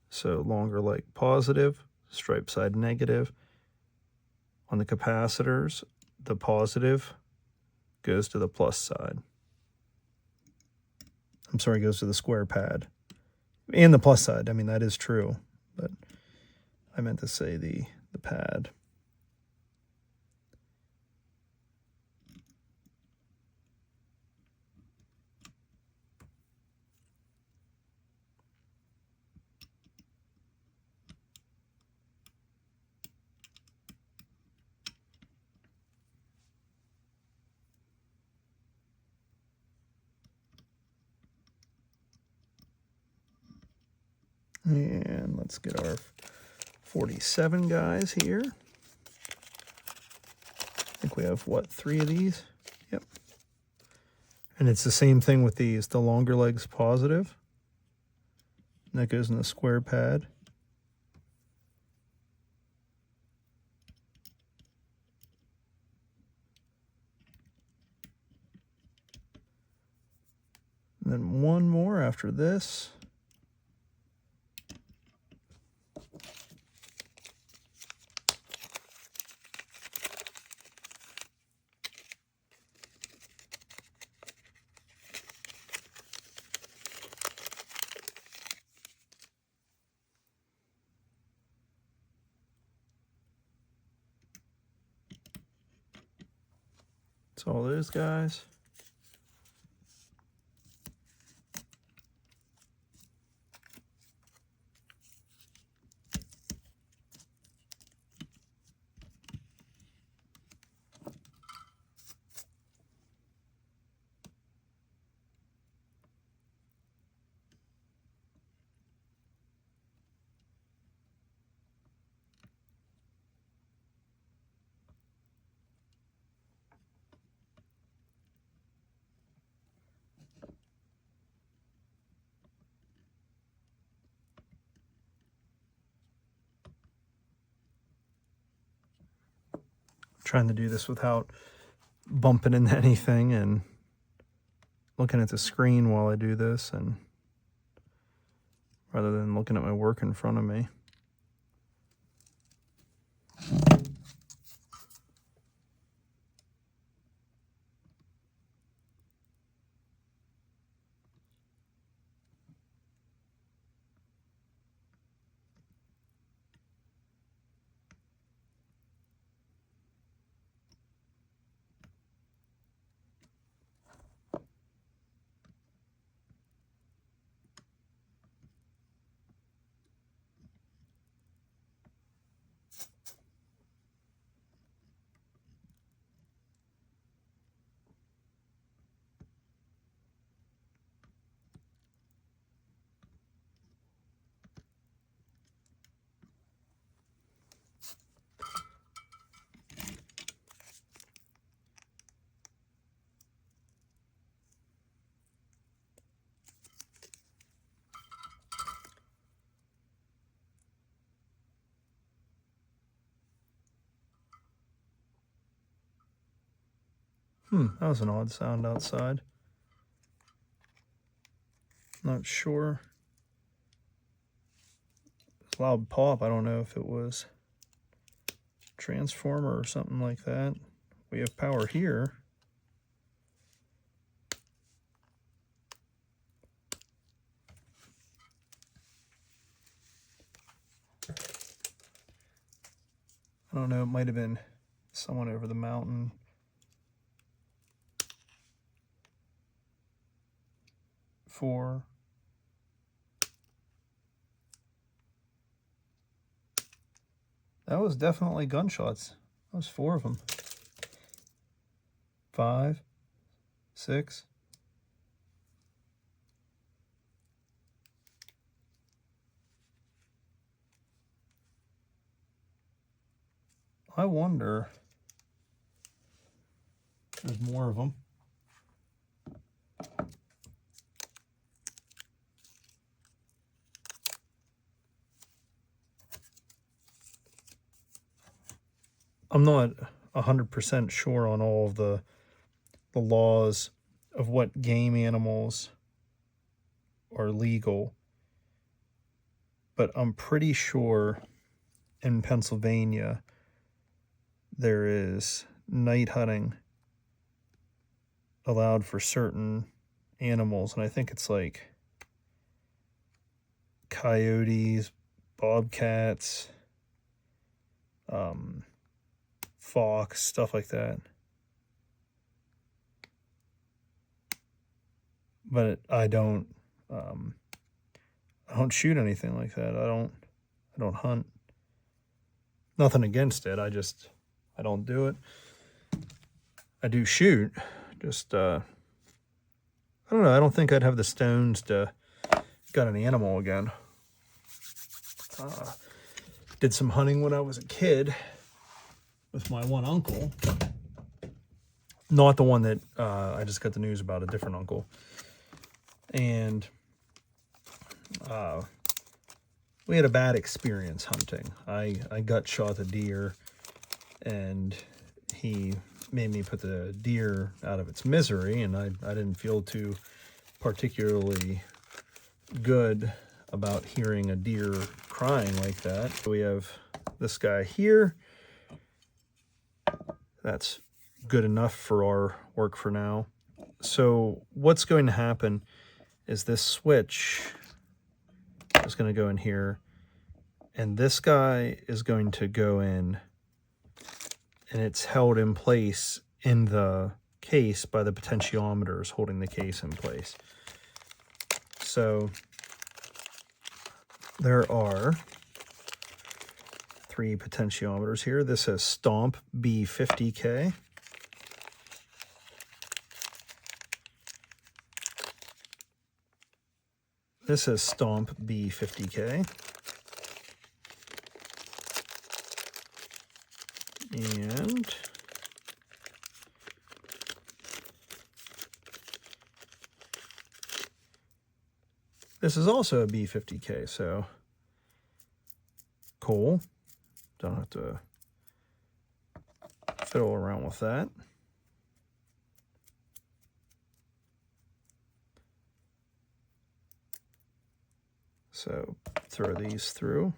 So longer leg positive, striped side negative. On the capacitors, the positive goes to the plus side. I'm sorry, goes to the square pad. And the plus side, I mean, that is true, but I meant to say the pad. And let's get our 47 guys here. I think we have, what, 3 of these? Yep. And it's the same thing with these. The longer leg's positive. And that goes in the square pad. And then one more after this. That's all those guys. Trying to do this without bumping into anything and looking at the screen while I do this, and rather than looking at my work in front of me. That was an odd sound outside. Not sure loud pop. I don't know if it was transformer or something like that. We have power here. I don't know, it might have been someone over the mountain. Four. That was definitely gunshots. That was 4 of them. 5, 6. I wonder if there's more of them. I'm not 100% sure on all of the laws of what game animals are legal, but I'm pretty sure in Pennsylvania there is night hunting allowed for certain animals, and I think it's like coyotes, bobcats, fox, stuff like that. But I don't shoot anything like that. I don't hunt. Nothing against it. I don't do it. I do shoot. Just I don't know. I don't think I'd have the stones to gun an animal again. Did some hunting when I was a kid with my one uncle. Not the one that I just got the news about, a different uncle. And we had a bad experience hunting. I gut shot a deer, and he made me put the deer out of its misery, and I didn't feel too particularly good about hearing a deer crying like that. We have this guy here. That's good enough for our work for now. So what's going to happen is this switch is going to go in here, and this guy is going to go in, and it's held in place in the case by the potentiometers holding the case in place. So there are 3 potentiometers here. This says Stomp B50K. This is Stomp B50K. And this is also a B50K, so cool. Don't have to fiddle around with that. So throw these through.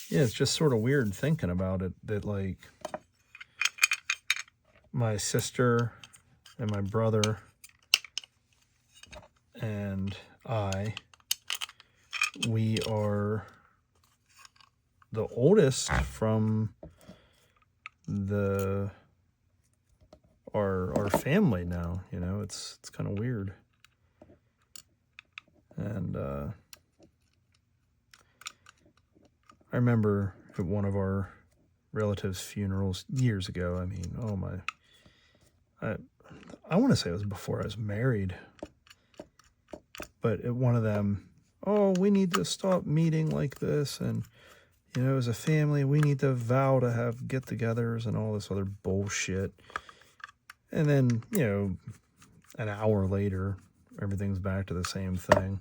Yeah, it's just sort of weird thinking about it, that like my sister and my brother and we are the oldest from our family now. You know, it's kind of weird. And I remember at one of our relatives' funerals years ago. I mean, oh my, I want to say it was before I was married, but at one of them, oh, we need to stop meeting like this, and you know, as a family, we need to vow to have get-togethers and all this other bullshit. And then, you know, an hour later, everything's back to the same thing.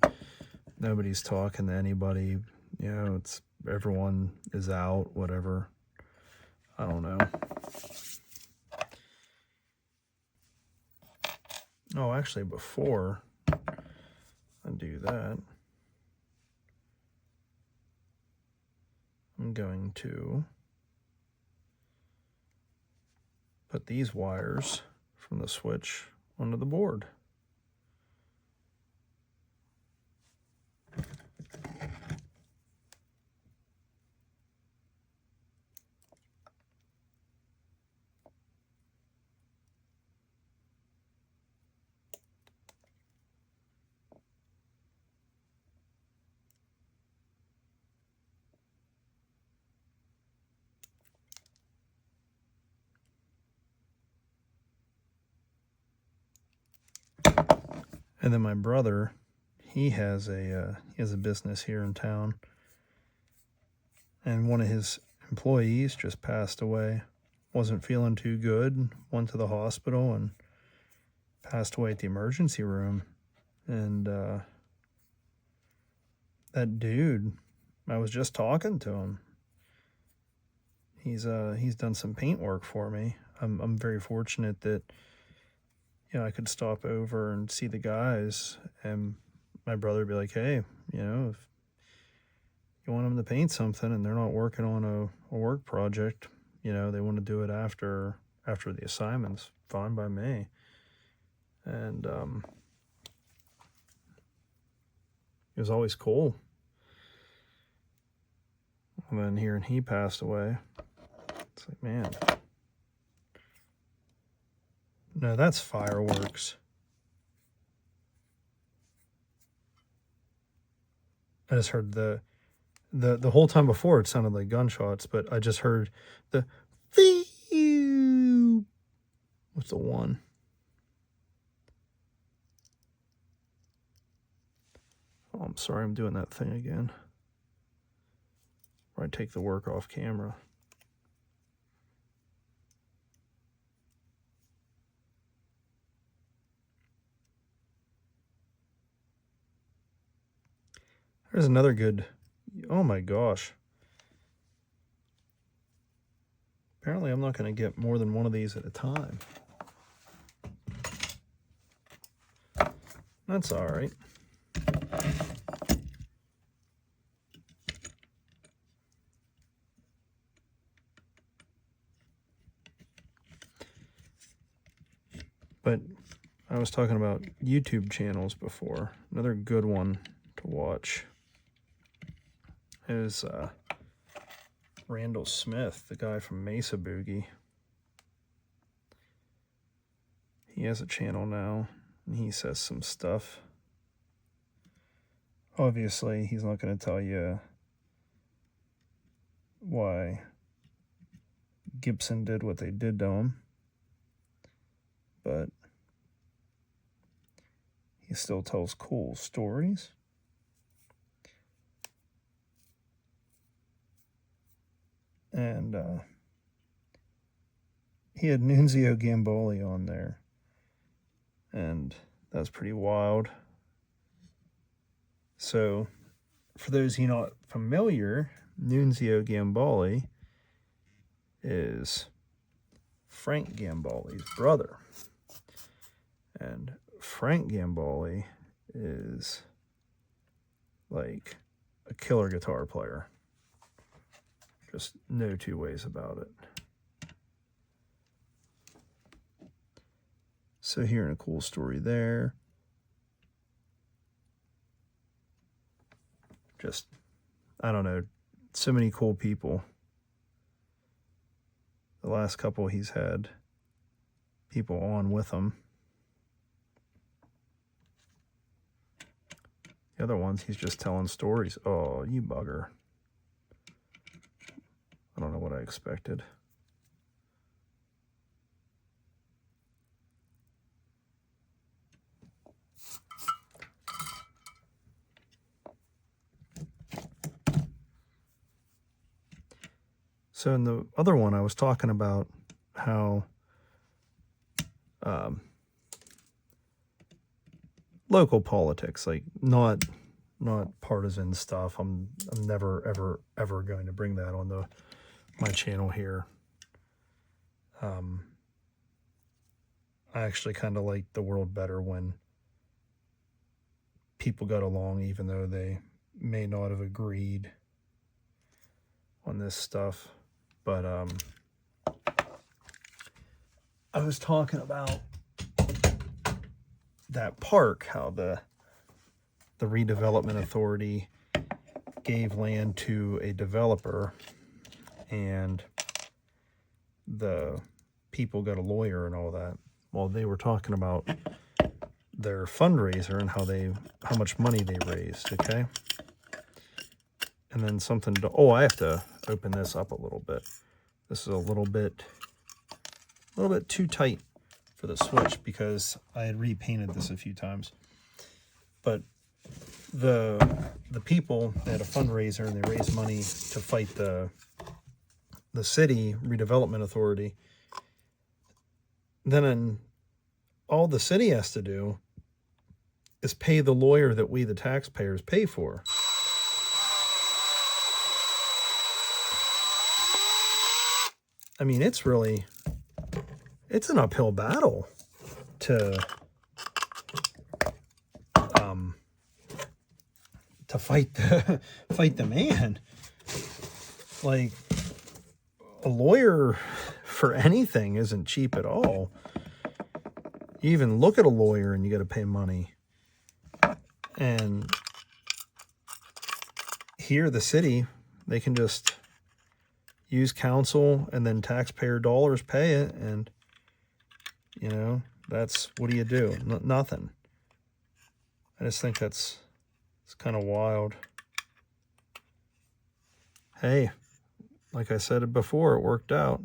Nobody's talking to anybody. You know, it's everyone is out, whatever. I don't know. Oh, actually, before I do that, I'm going to put these wires from the switch onto the board. And then my brother, he has a business here in town, and one of his employees just passed away. Wasn't feeling too good. Went to the hospital and passed away at the emergency room. And that dude, I was just talking to him. He's done some paint work for me. I'm very fortunate that, you know, I could stop over and see the guys, and my brother would be like, hey, you know, if you want them to paint something and they're not working on a work project, you know, they want to do it after the assignments, fine by me. And it was always cool. And then hearing he passed away, it's like, man, no, that's fireworks. I just heard the whole time before it sounded like gunshots, but I just heard the phew. What's the one? Oh, I'm sorry, I'm doing that thing again. Where I take the work off camera. There's another good, oh my gosh. Apparently I'm not going to get more than one of these at a time. That's all right. But I was talking about YouTube channels before. Another good one to watch is Randall Smith, the guy from Mesa Boogie. He has a channel now, and he says some stuff. Obviously, he's not going to tell you why Gibson did what they did to him, but he still tells cool stories. And he had Nunzio Gamboli on there, and that was pretty wild. So, for those of you not familiar, Nunzio Gamboli is Frank Gamboli's brother. And Frank Gamboli is like a killer guitar player. Just no two ways about it. So hearing a cool story there. Just, I don't know, so many cool people. The last couple he's had people on with him. The other ones, he's just telling stories. Oh, you bugger. I don't know what I expected. So in the other one, I was talking about how local politics, like not partisan stuff. I'm never ever going to bring that on my channel here. I actually kind of like the world better when people got along, even though they may not have agreed on this stuff. But I was talking about that park, how the redevelopment authority gave land to a developer, and the people got a lawyer and all that. Well, they were talking about their fundraiser and how much money they raised, okay? And then something to, oh, I have to open this up a little bit. This is a little bit too tight for the switch because I had repainted this a few times. But the people, they had a fundraiser and they raised money to fight the city redevelopment authority. Then all the city has to do is pay the lawyer that we, the taxpayers, pay for. I mean, it's an uphill battle to fight the man. Like, a lawyer for anything isn't cheap at all. You even look at a lawyer and you got to pay money. And here, the city, they can just use counsel and then taxpayer dollars pay it. And, you know, that's, what do you do? Nothing. I just think it's kind of wild. Hey, like I said before, it worked out.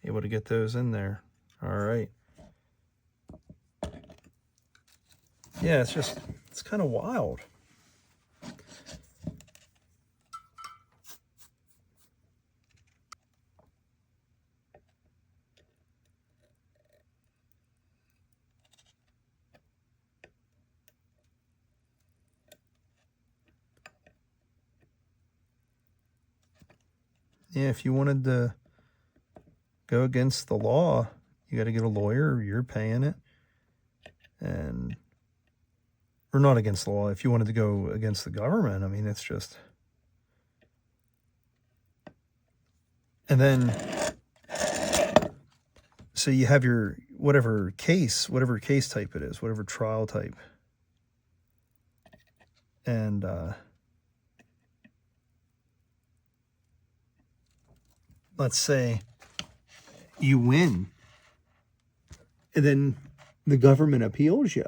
Able to get those in there. All right. Yeah, it's kind of wild. Yeah, if you wanted to go against the law, you got to get a lawyer, you're paying it. And, or not against the law, if you wanted to go against the government, I mean, it's just. And then, so you have your, whatever case type it is, whatever trial type. And, let's say you win, and then the government appeals you.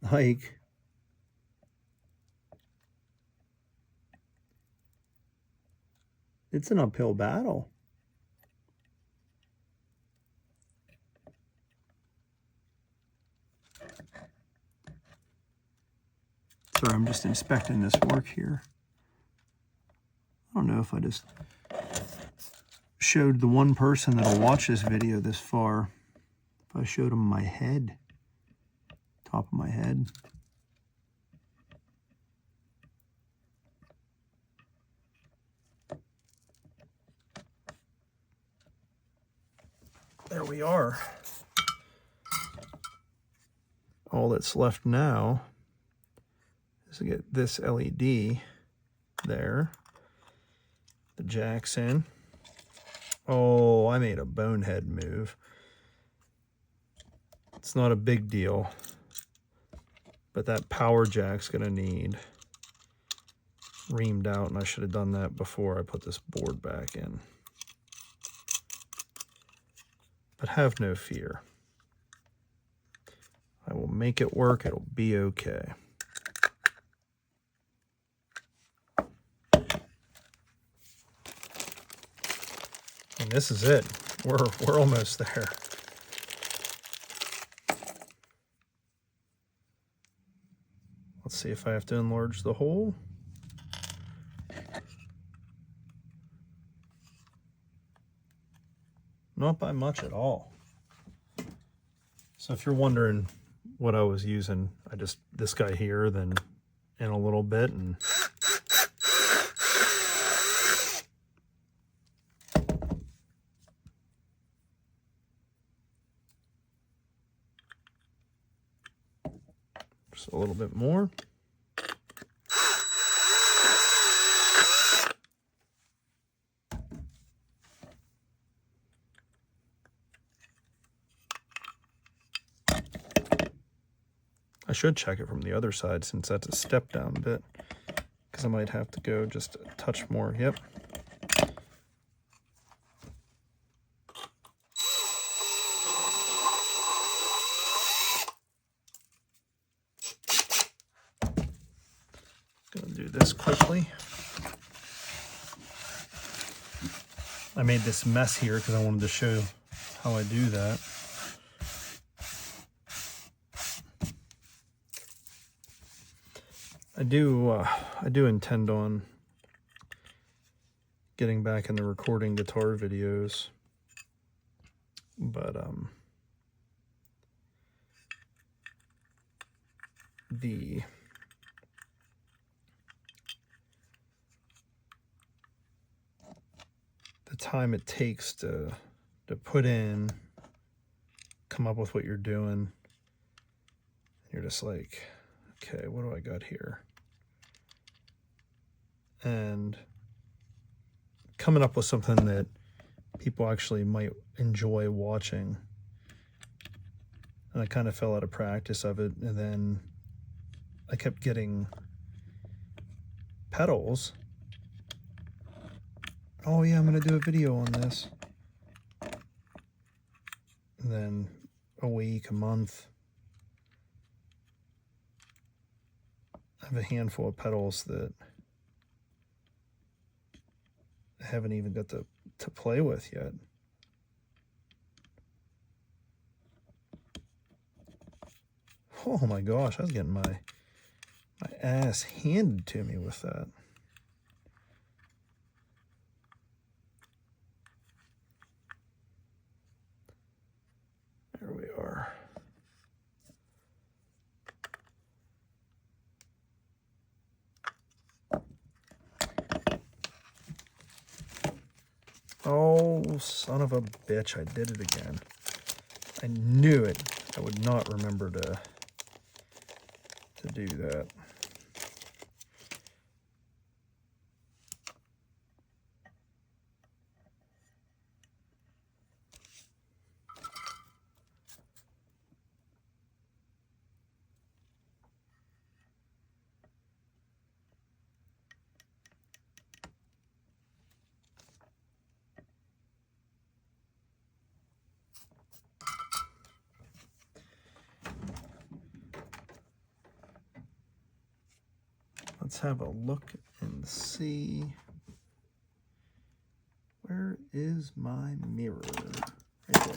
Like, it's an uphill battle. Sorry, I'm just inspecting this work here. I don't know if I just showed the one person that'll watch this video this far, if I showed them my head, top of my head. There we are. All that's left now is to get this LED there. The jack's in. Oh, I made a bonehead move. It's not a big deal, but that power jack's gonna need reamed out, and I should have done that before I put this board back in. But have no fear. I will make it work. It'll be okay. And this is it. We're almost there. Let's see if I have to enlarge the hole. Not by much at all. So if you're wondering what I was using, I just, this guy here, then in a little bit, and a little bit more. I should check it from the other side since that's a step down bit, because I might have to go just a touch more. Yep. Gonna do this quickly. I made this mess here because I wanted to show how I do that. I do intend on getting back into recording guitar videos, but the time it takes to put in, come up with what you're doing, you're just like, okay, what do I got here? And coming up with something that people actually might enjoy watching. And I kind of fell out of practice of it, and then I kept getting pedals. Oh yeah, I'm gonna do a video on this. And then a week, a month, I have a handful of pedals that I haven't even got to play with yet. Oh my gosh, I was getting my ass handed to me with that. There we are. Oh, son of a bitch, I did it again. I knew it. I would not remember to do that. Let's have a look and see. Where is my mirror? Right there.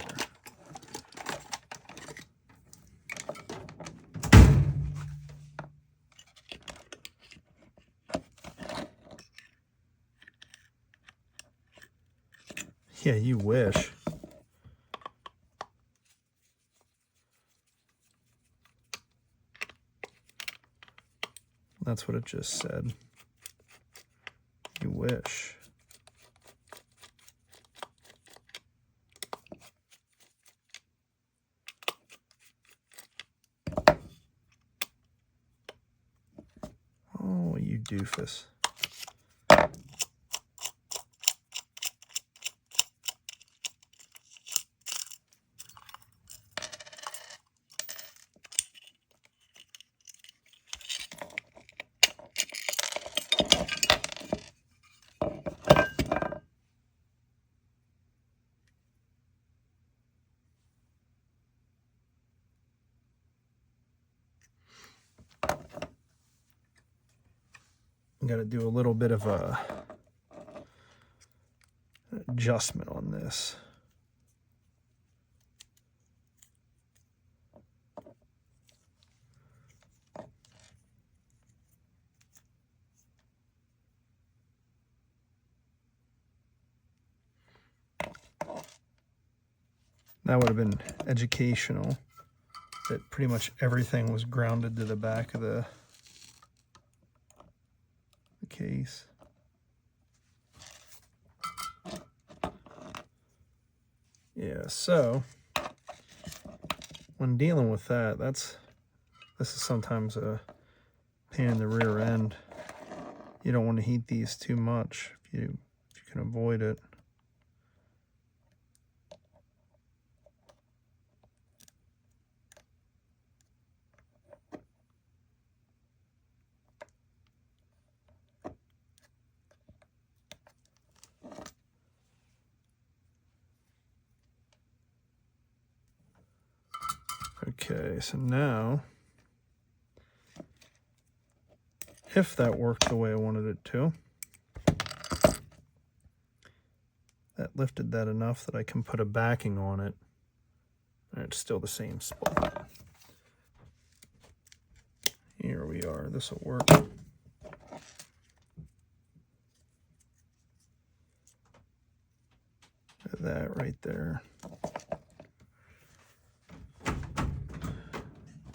Yeah, you wish. That's what it just said. You wish. Oh, you doofus. I'm gonna do a little bit of a adjustment on this. That would have been educational, that pretty much everything was grounded to the back of the case. Yeah, so when dealing with that, that's This is sometimes a pain in the rear end. You don't want to heat these too much if you can avoid it. Okay, so now, if that worked the way I wanted it to, that lifted that enough that I can put a backing on it, and it's still the same spot. Here we are, this will work. That right there.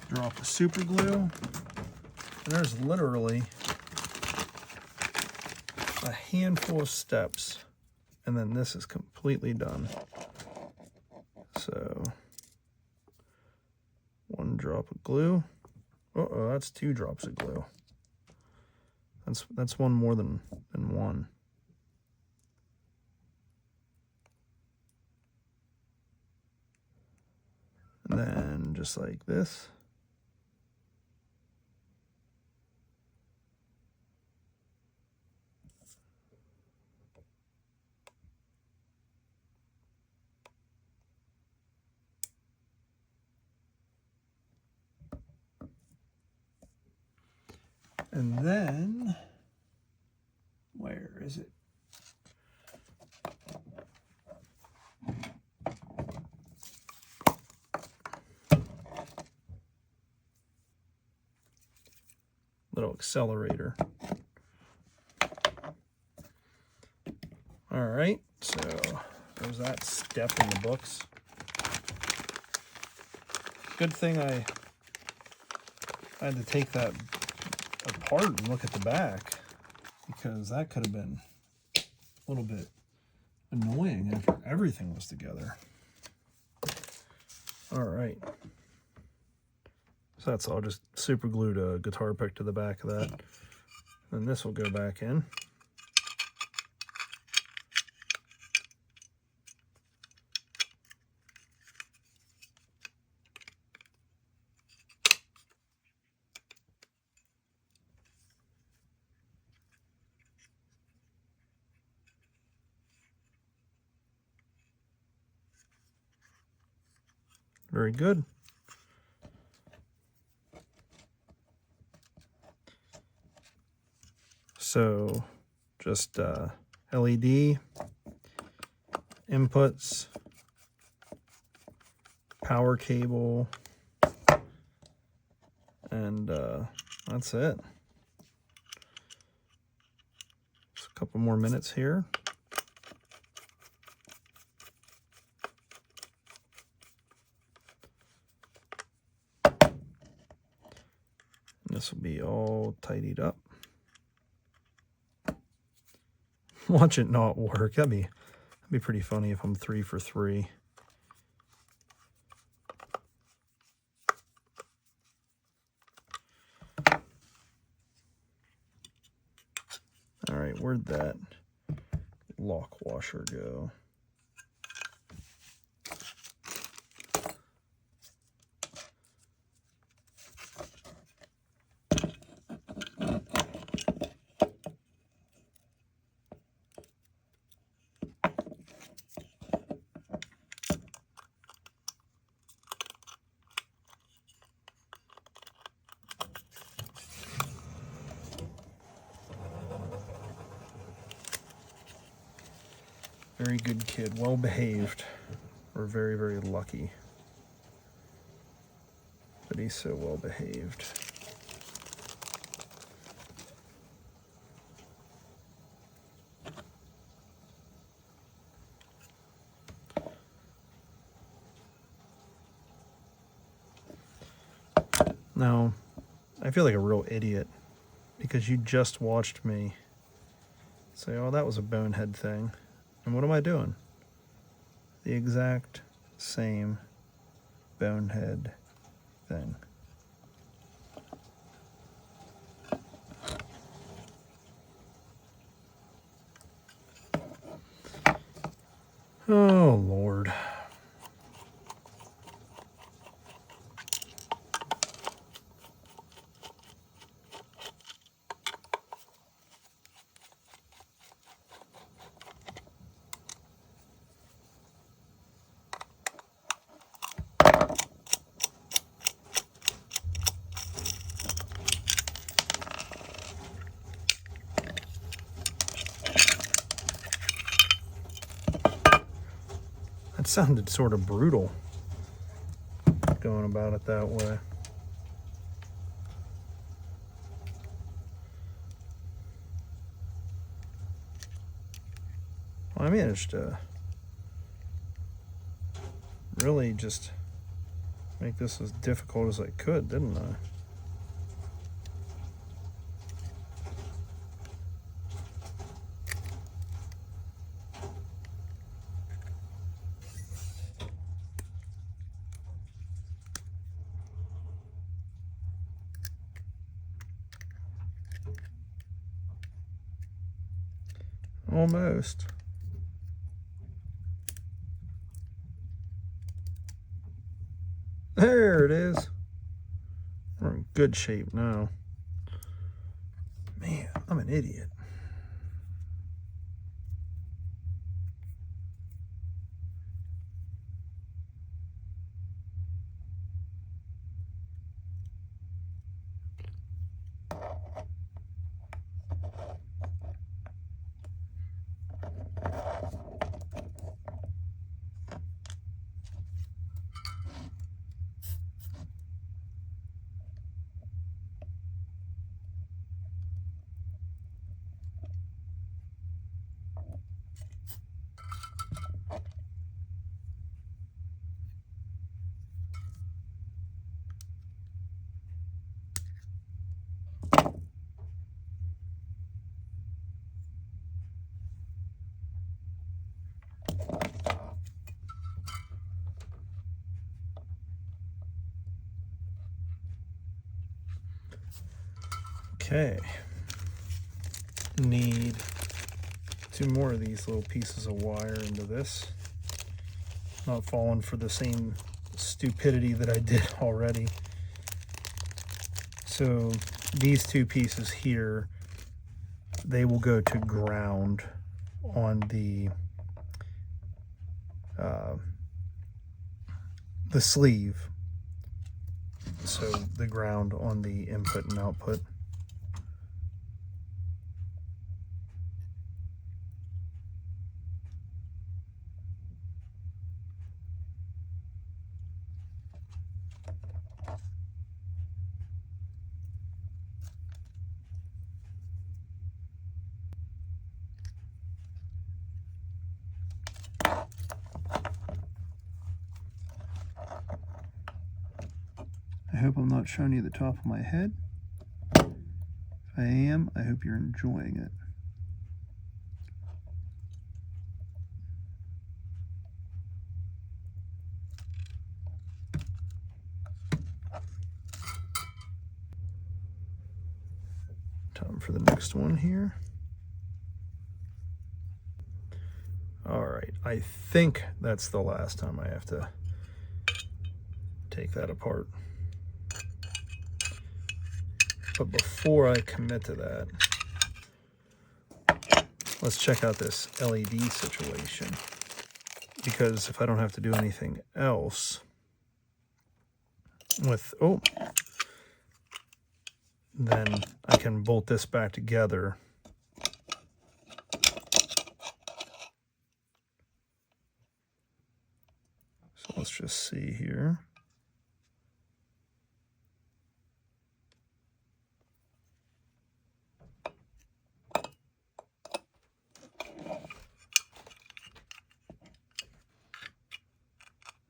Drop the super glue, and there's literally a handful of steps, and then this is completely done. So 1 drop of glue. Uh-oh, that's 2 drops of glue. That's one more than one. And then just like this. And then, where is it? Little accelerator. All right, so there's that step in the books. Good thing I had to take that apart and look at the back, because that could have been a little bit annoying after everything was together. All right, so that's all. Just super glued a guitar pick to the back of that. Then this will go back in. Very good. So just LED inputs, power cable, and that's it. Just a couple more minutes here. This will be all tidied up. Watch it not work. That'd be pretty funny if I'm 3 for 3. All right, where'd that lock washer go? Very good kid, well behaved. We're very, very lucky that he's so well behaved. Now, I feel like a real idiot because you just watched me say, oh, that was a bonehead thing. And what am I doing? The exact same bonehead thing. Oh, Lord. That sounded sort of brutal, going about it that way. Well, I managed to really just make this as difficult as I could, didn't I? Almost. There it is. We're in good shape now. Man, I'm an idiot. Okay. Need 2 more of these little pieces of wire into this. Not falling for the same stupidity that I did already. So these 2 pieces here, they will go to ground on the sleeve. So the ground on the input and output. I hope I'm not showing you the top of my head. If I am, I hope you're enjoying it. Time for the next one here. All right, I think that's the last time I have to take that apart. But before I commit to that, let's check out this LED situation. Because if I don't have to do anything else with, then I can bolt this back together. So let's just see here.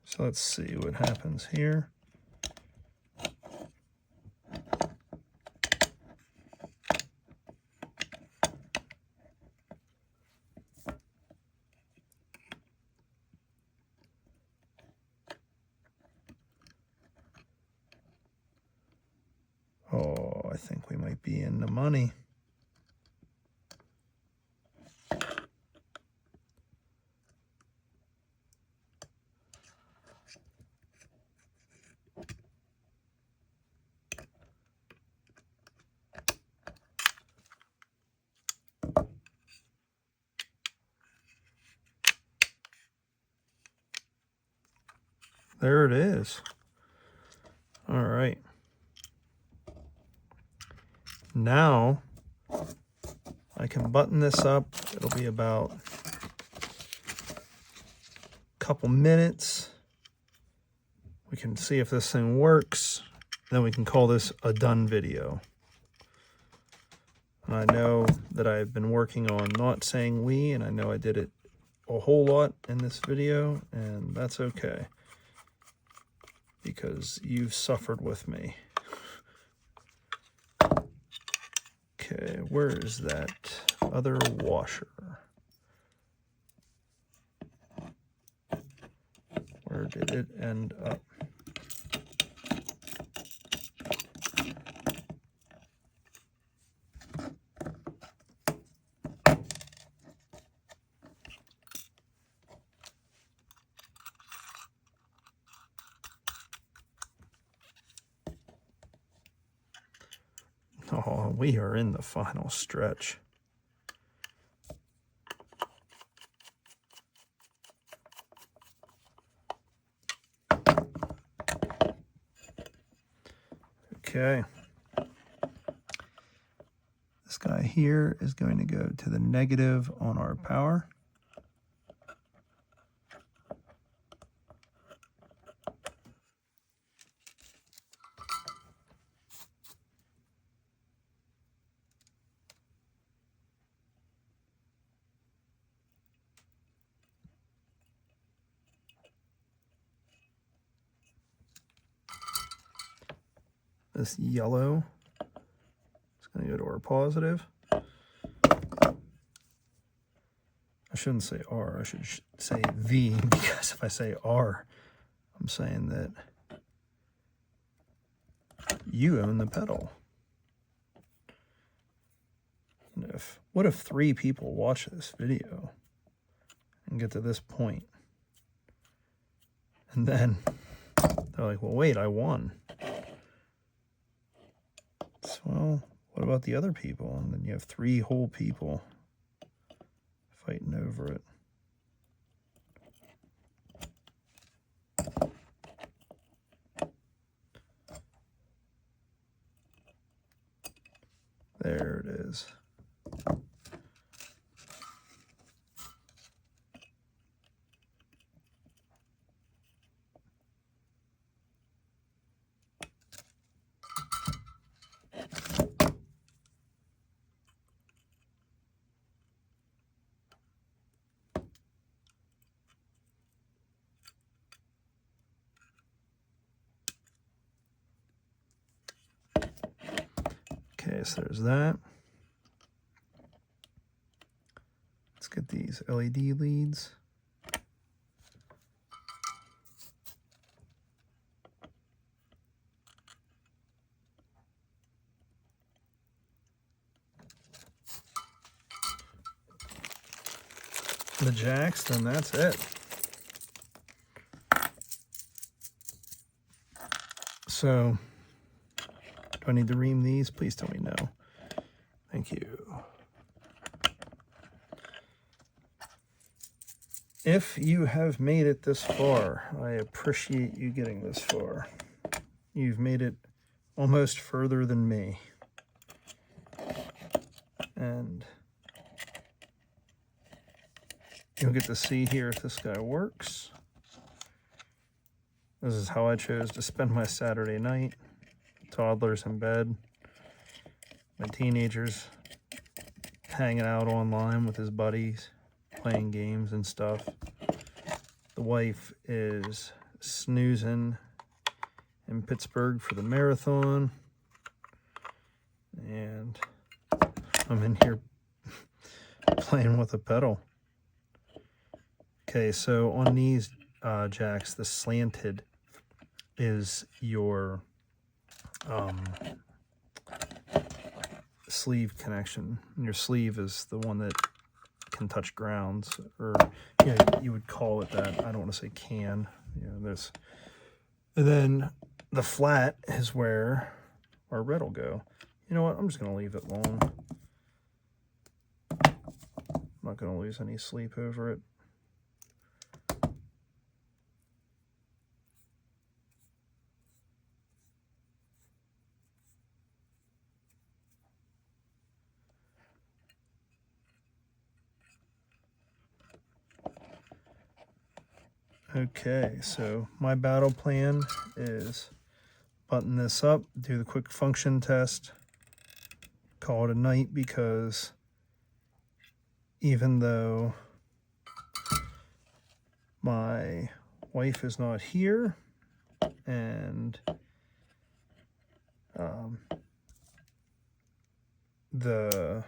So let's see what happens here. Oh, I think we might be in the money. there it is. All right. Now I can button this up. It'll be about a couple minutes. We can see if this thing works. Then we can call this a done video. I know that I've been working on not saying we, and I know I did it a whole lot in this video, and that's okay, because you've suffered with me. Okay, where is that other washer? Where did it end up? Oh, we are in the final stretch. Okay. This guy here is going to go to the negative on our power. This yellow is going to go to our positive. I shouldn't say R, I should say V, because if I say R, I'm saying that you own the pedal. And what if 3 people watch this video and get to this point? And then they're like, well, wait, I won. Well, what about the other people? And then you have 3 whole people fighting over it. There it is. Okay, so there's that. Let's get these LED leads. The jacks, then that's it. So, do I need to ream these? Please tell me no. Thank you. If you have made it this far, I appreciate you getting this far. You've made it almost further than me. And you'll get to see here if this guy works. This is how I chose to spend my Saturday night. Toddlers in bed. My teenagers hanging out online with his buddies, playing games and stuff. The wife is snoozing in Pittsburgh for the marathon. And I'm in here playing with a pedal. Okay, so on these jacks, the slanted is your sleeve connection. And your sleeve is the one that can touch grounds, or you would call it that. I don't want to say can. This. And then the flat is where our red will go. You know what? I'm just going to leave it long. I'm not going to lose any sleep over it. Okay, so my battle plan is button this up, do the quick function test, call it a night, because even though my wife is not here and the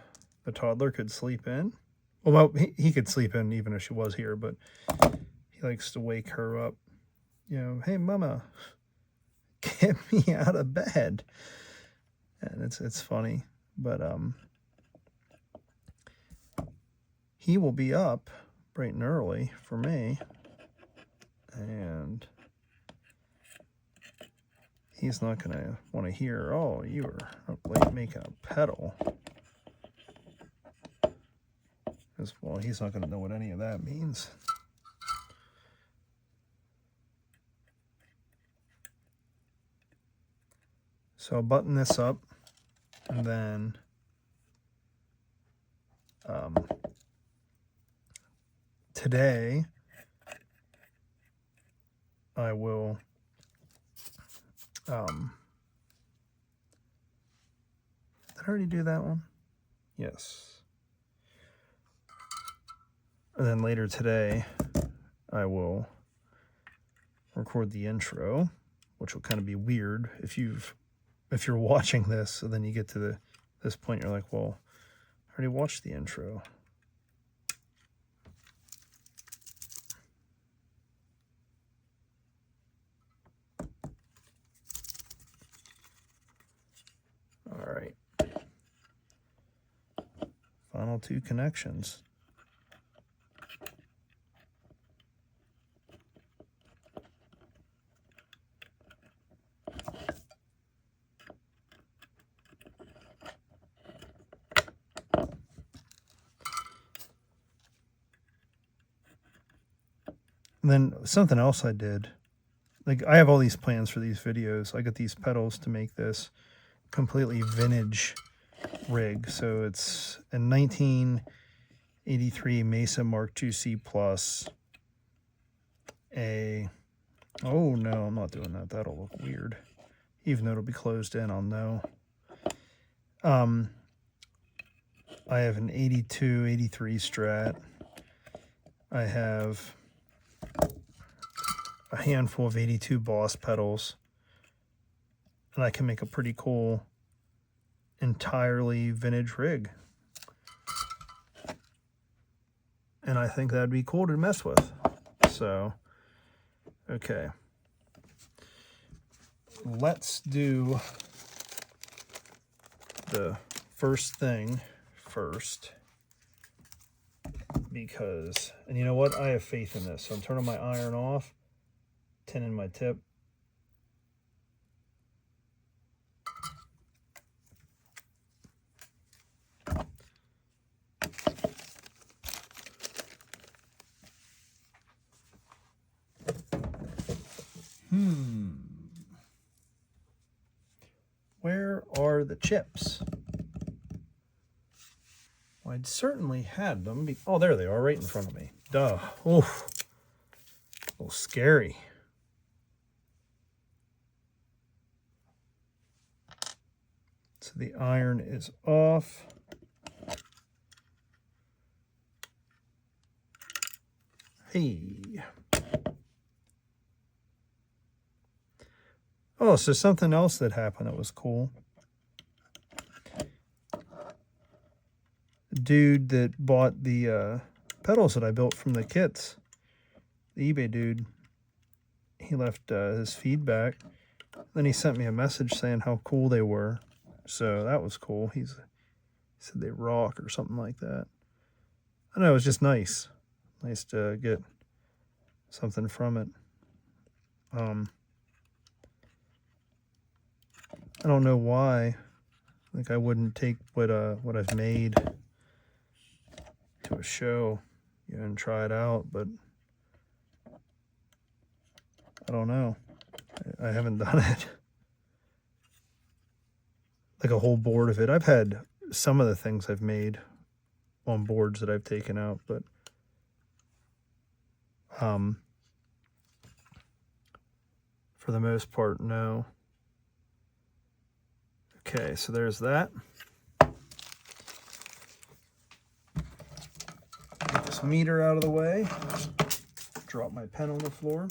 toddler could sleep in, well, he could sleep in even if she was here, but he likes to wake her up, you know, hey mama, get me out of bed. And it's funny, but he will be up bright and early for me, and he's not gonna want to hear, oh, you were up late making a pedal, because, well, he's not gonna know what any of that means. So I'll button this up, and then today I will did I already do that one? Yes. And then later today I will record the intro, which will kind of be weird if you're watching this and then you get to this point, you're like, well, I already watched the intro. All right. Final 2 connections. And then something else I did, like I have all these plans for these videos. I got these pedals to make this completely vintage rig. So it's a 1983 Mesa Mark II C Plus. Oh no, I'm not doing that. That'll look weird. Even though it'll be closed in, I'll know. I have an 82, 83 Strat. I have a handful of 82 Boss pedals, and I can make a pretty cool entirely vintage rig, and I think that'd be cool to mess with. So okay, let's do the first thing first, because, and you know what, I have faith in this. So I'm turning my iron off, tinning my tip. Where are the chips? Well, I'd certainly had them. Oh, there they are, right in front of me. Duh. Oof. A little scary. So the iron is off. Hey. Oh, so something else that happened that was cool. The dude that bought the pedals that I built from the kits, the eBay dude, he left his feedback. Then he sent me a message saying how cool they were. So that was cool. He said they rock or something like that. I don't know, it was just nice. Nice to get something from it. I don't know why. Like I wouldn't take what I've made to a show, you know, and try it out, but I don't know. I haven't done it. Like a whole board of it. I've had some of the things I've made on boards that I've taken out, but For the most part, no. Okay, so there's that. Get this meter out of the way. Drop my pen on the floor.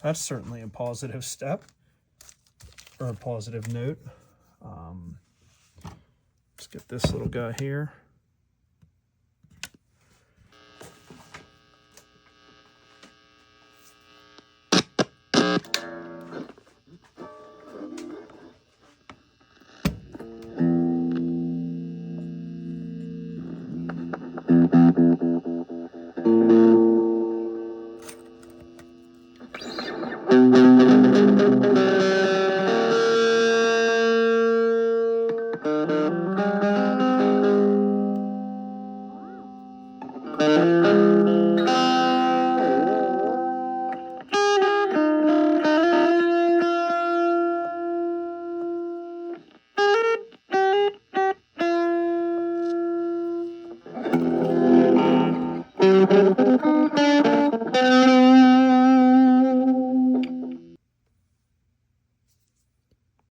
That's certainly a positive step, or a positive note. Let's get this little guy here.